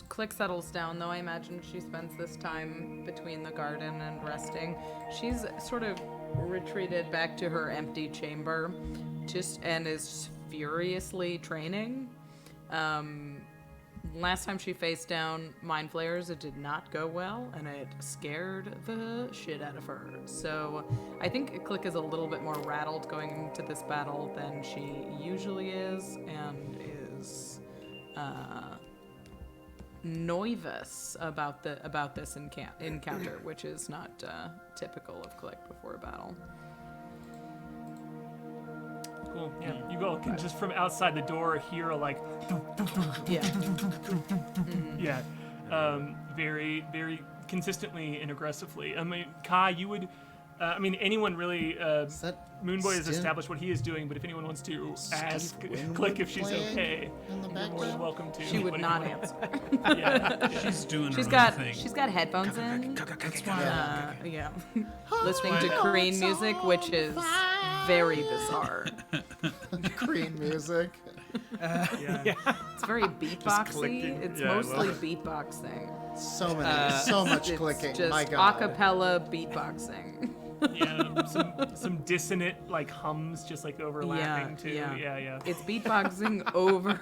Klik settles down, though, I imagine she spends this time between the garden and resting. She's sort of retreated back to her empty chamber, and is furiously training. Last time she faced down Mind Flayers, it did not go well, and it scared the shit out of her. So I think Klik is a little bit more rattled going into this battle than she usually is, and is nervous about this encounter, which is not typical of Klik before a battle. Cool. Yeah, you all can just from outside the door hear a like. Yeah. Yeah. Very, very consistently and aggressively. I mean, K.A.I, you would. Anyone really. Moonboy has established what he is doing, but if anyone wants to ask Klik if she's okay, you're more than welcome to. She would not answer. Yeah. She's doing She's her got own thing. she's got headphones in. That's why. Yeah. Listening to Korean music, which is very bizarre. Korean music. Yeah. It's very beatboxy. clicking. It's Yeah, I mostly love beatboxing. So much It's clicking. just My God. acapella beatboxing. Yeah. Some dissonant like hums just like overlapping too. Yeah. It's beatboxing over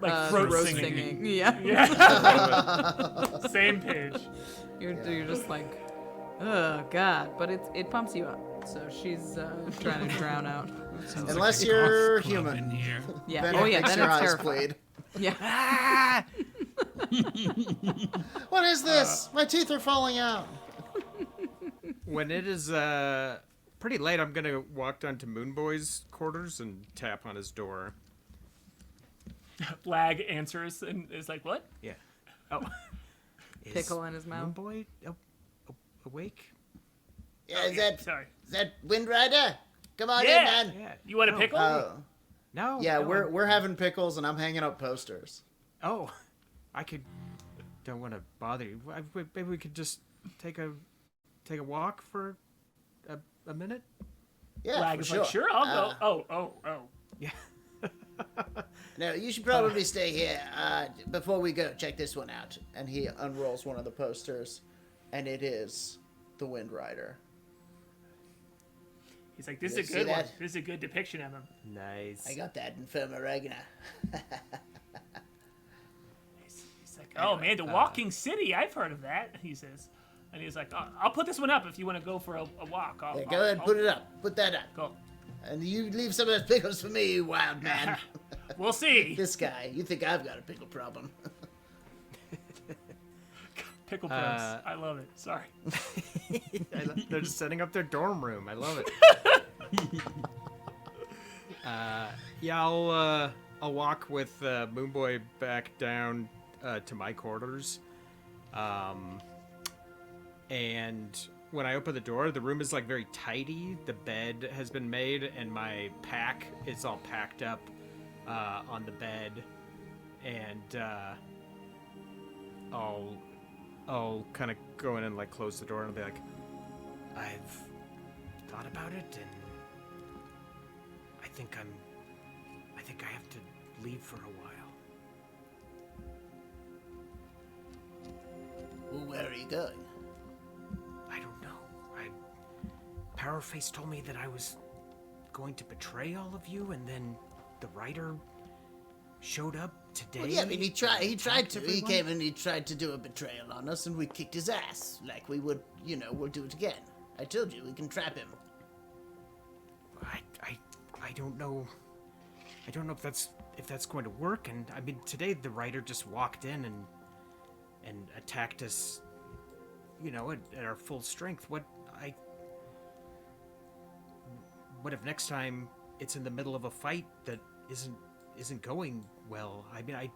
Like throat throat singing. singing. Yeah. Yeah. Same page. You're just like, oh God, but it pumps you up. So she's trying to drown out. Sounds Unless like a you're golf club human. in here. Yeah. Then Oh it yeah. makes Then your it's eyes terrifying. bleed. Yeah. What is this? My teeth are falling out. When it is pretty late, I'm gonna walk down to Moonboy's quarters and tap on his door. Lag answers and is like, what? Yeah. Oh. Is Pickle in his mouth. Moonboy awake? Yeah, is Sorry. that Windrider? Come on Yeah. in, man. Yeah. You want a pickle? Oh. No. Yeah, no, we're having pickles and I'm hanging up posters. Oh, I could. Don't want to bother you. Maybe we could just take a walk for a minute. Yeah, Lag for is sure. like, sure, I'll go. Oh. Yeah. No, you should probably stay here. Before we go, check this one out. And he unrolls one of the posters, and it is the Windrider. He's like, this You is a see good one. that? This is a good depiction of him. Nice. I got that in Firma Regina. He's like, oh man, the Walking City. I've heard of that. He says, and he's like, oh, I'll put this one up if you want to go for a walk. Yeah, go ahead, put it up. Put that up. Go. And you leave some of those pickles for me, you wild man. We'll see. This guy, you think I've got a pickle problem? Pickle Prince. I love it. Sorry. They're just setting up their dorm room. I love it. Yeah, I'll walk with Moonboy back down to my quarters. And when I open the door, the room is like very tidy. The bed has been made, and my pack is all packed up on the bed. And I'll kind of go in and like close the door and I'll be like, I've thought about it, and I think I have to leave for a while. Well, where are you going? I don't know. Powerface told me that I was going to betray all of you, and then the writer showed up today. Well, yeah, I mean, he tried to. attacked He everyone? came and he tried to do a betrayal on us, and we kicked his ass. Like we would, we'll do it again. I told you, we can trap him. I don't know. I don't know if that's going to work. And I mean, today the rider just walked in and attacked us, at our full strength. What if next time it's in the middle of a fight that isn't going well? I mean, I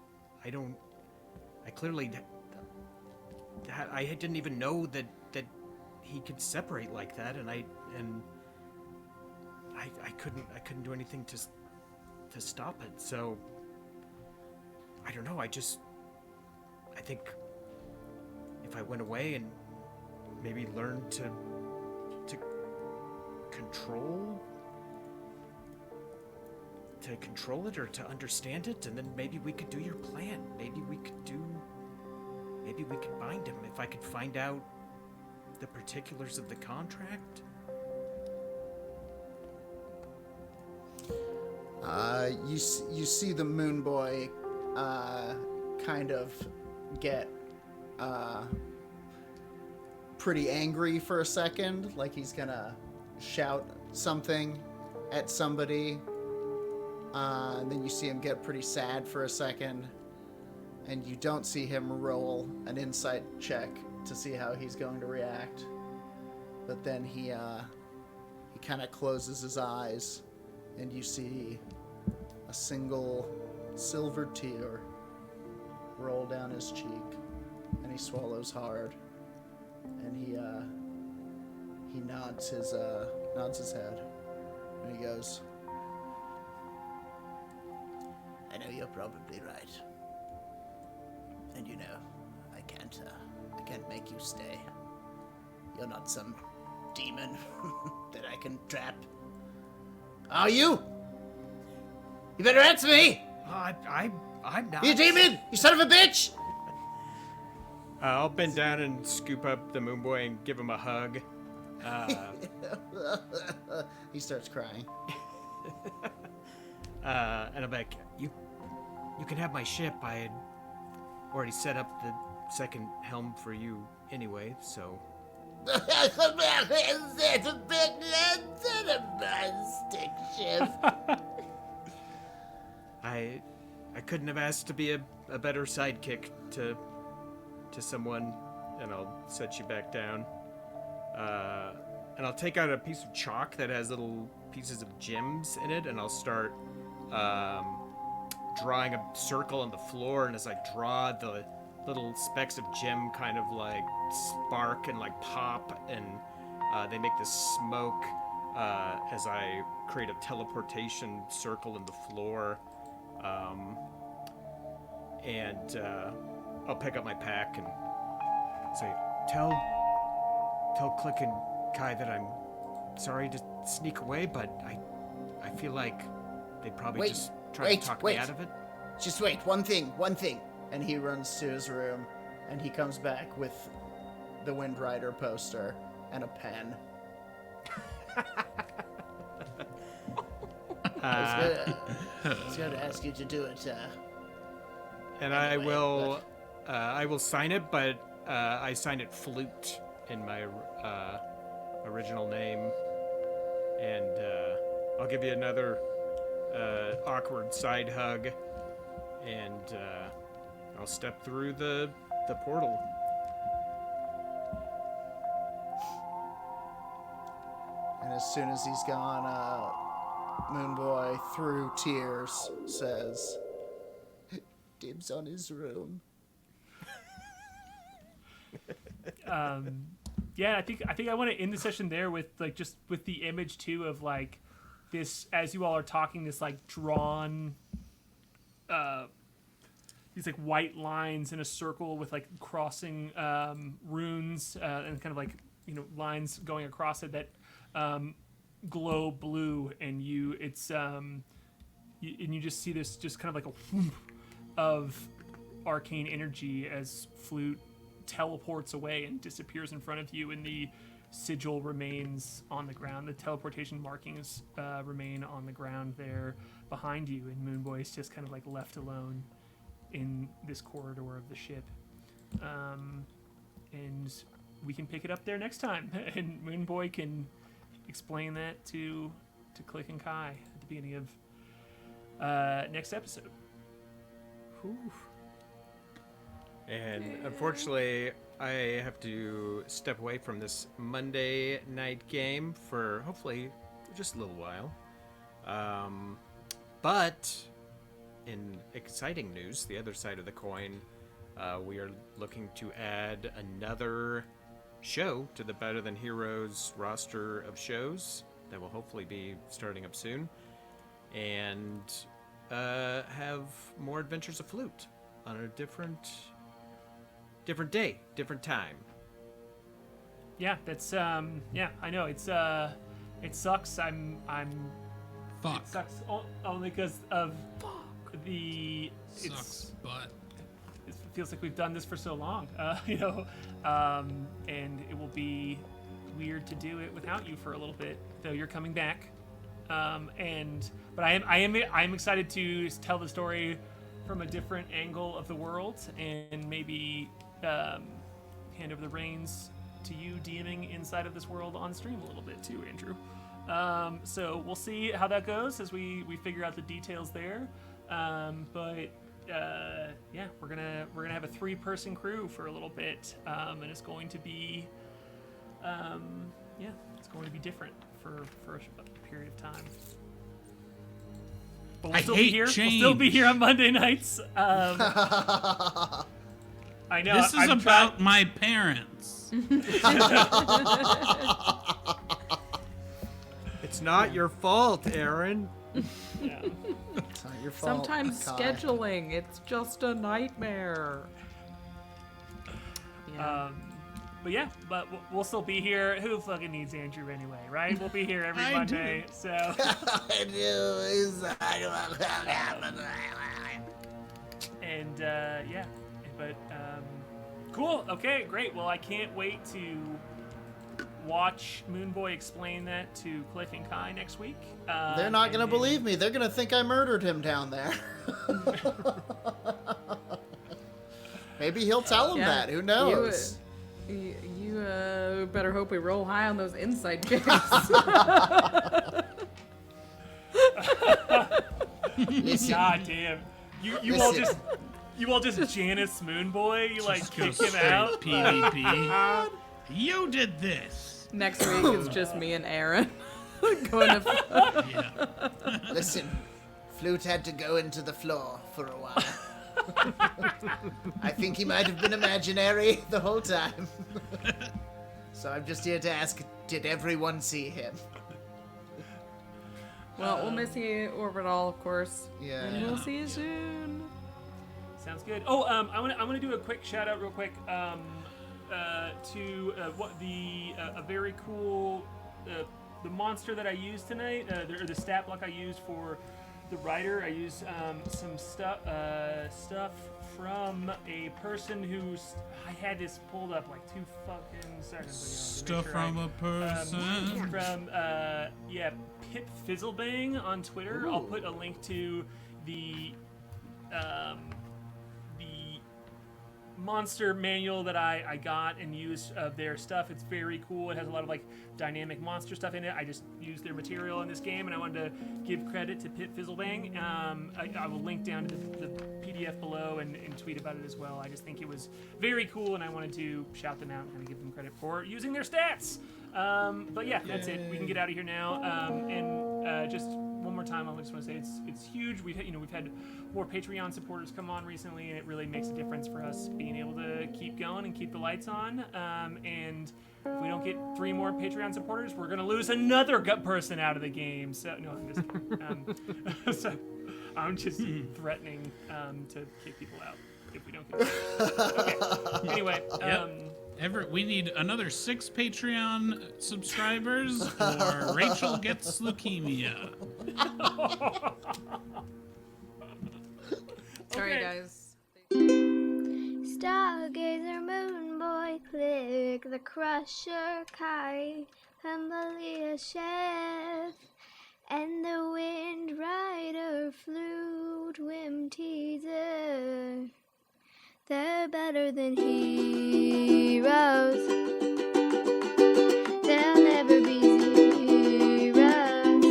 clearly I didn't even know that he could separate like that, and I couldn't do anything to stop it. So I don't know. I think if I went away and maybe learned to control it or to understand it, and then maybe we could do your plan. Maybe we could bind him if I could find out the particulars of the contract. You see the Moonboy kind of get pretty angry for a second, like he's gonna shout something at somebody, and then you see him get pretty sad for a second, and you don't see him roll an insight check to see how he's going to react, but then he kind of closes his eyes, and you see a single silver tear roll down his cheek, and he swallows hard, and he nods his head, and he goes, I know you're probably right. And I can't make you stay. You're not some demon that I can trap. Are you? You better answer me! I'm not. You demon! You son of a bitch! I'll bend down and scoop up the Moonboy and give him a hug. he starts crying. And I'm like, you can have my ship. I had already set up the second helm for you anyway, so. Stick shift. I couldn't have asked to be a better sidekick to someone, and I'll set you back down. And I'll take out a piece of chalk that has little pieces of gems in it, and I'll start drawing a circle on the floor, and as I draw, the little specks of gem kind of like spark and like pop, and they make this smoke as I create a teleportation circle in the floor. And I'll pick up my pack and say, tell Klik and K.A.I that I'm sorry to sneak away, but I feel like they'd probably just try to talk me out of it. Just wait, one thing. And he runs to his room, and he comes back with the Windrider poster and a pen. I was going to ask you to do it. And anyway, I will sign it, but I sign it Flute in my original name, and I'll give you another awkward side hug, and I'll step through the portal. And as soon as he's gone, Moonboy, through tears, says, "Dibs on his room." Yeah, I think I want to end the session there with just with the image too of this, as you all are talking, this drawn these white lines in a circle with crossing runes and kind of lines going across it that glow blue, and you just see this just kind of a whoomp of arcane energy as Flute teleports away and disappears in front of you, and the sigil remains on the ground. The teleportation markings remain on the ground there behind you, and Moonboy is just kind of left alone in this corridor of the ship. And we can pick it up there next time, and Moonboy can explain that to Klik and K.A.I at the beginning of next episode. Whew. And unfortunately, I have to step away from this Monday night game for hopefully just a little while. But in exciting news, the other side of the coin, we are looking to add another show to the Better Than Heroes roster of shows that will hopefully be starting up soon, and have more Adventures of Flute on a different day, different time. Yeah, that's yeah, I know it sucks. Fuck. It sucks only because of the Sucks, but it feels like we've done this for so long, and it will be weird to do it without you for a little bit, though you're coming back. But I am excited to tell the story from a different angle of the world, and maybe hand over the reins to you DMing inside of this world on stream a little bit too, Andrew. So we'll see how that goes as we figure out the details there. But yeah, we're gonna have a 3-person crew for a little bit, and it's going to be it's going to be different for a period of time. But we'll still be here. change. We'll still be here on Monday nights. I know. This is about my parents. It's not your fault, Aaron. Yeah. It's not your fault. Sometimes Kai. scheduling, it's just a nightmare. Yeah. But yeah, but we'll still be here. Who fucking needs Andrew anyway, right? We'll be here every I Monday. So. And yeah, but cool. Okay, great. Well, I can't wait to watch Moonboy explain that to Klik and K.A.I next week. They're not going to and then- believe me. They're going to think I murdered him down there. Maybe he'll tell them that. Who knows? You better hope we roll high on those insight checks. Listen, God damn. You all just Janice Moonboy. You like Just go kick him straight out. PvP. You did this. Next week it's just me and Aaron going to. Yeah. listen. Flute had to go into the floor for a while. I think he might have been imaginary the whole time. So I'm just here to ask, did everyone see him? Well, we'll miss you, Ovredahl, of course. Yeah. And we'll see you soon. Sounds good. Oh, I want to do a quick shout out real quick to a very cool the monster that I used tonight, or the stat block I used for the writer. I used some stuff from a person who's I had this pulled up like 2 fucking seconds ago. Stuff from a person. From Pip Fizzlebang on Twitter. I'll put a link to the monster manual that I got and used of their stuff. It's very cool. It has a lot of like dynamic monster stuff in it. I just used their material in this game, and I wanted to give credit to Pip Fizzlebang. I will link down to the PDF below and tweet about it as well. I just think it was very cool, and I wanted to shout them out and kind of give them credit for using their stats. But yeah, that's it. We can get out of here now. And just one more time, I just want to say it's huge. We've had more Patreon supporters come on recently, and it really makes a difference for us being able to keep going and keep the lights on. And if we don't get 3 more Patreon supporters, we're gonna lose another person out of the game. So no, I'm just kidding. So I'm just threatening to kick people out if we don't get. Okay. Anyway. We need another 6 Patreon subscribers, or Rachel gets leukemia. Sorry, Okay. guys. Stargazer, Moonboy, Klik, the Crusher, K.A.I, Humblia, Chef, and the Windrider, Flute, Whimteaser. They're better than heroes. They'll never be zeros.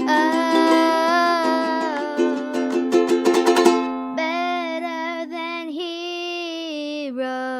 Oh, better than heroes.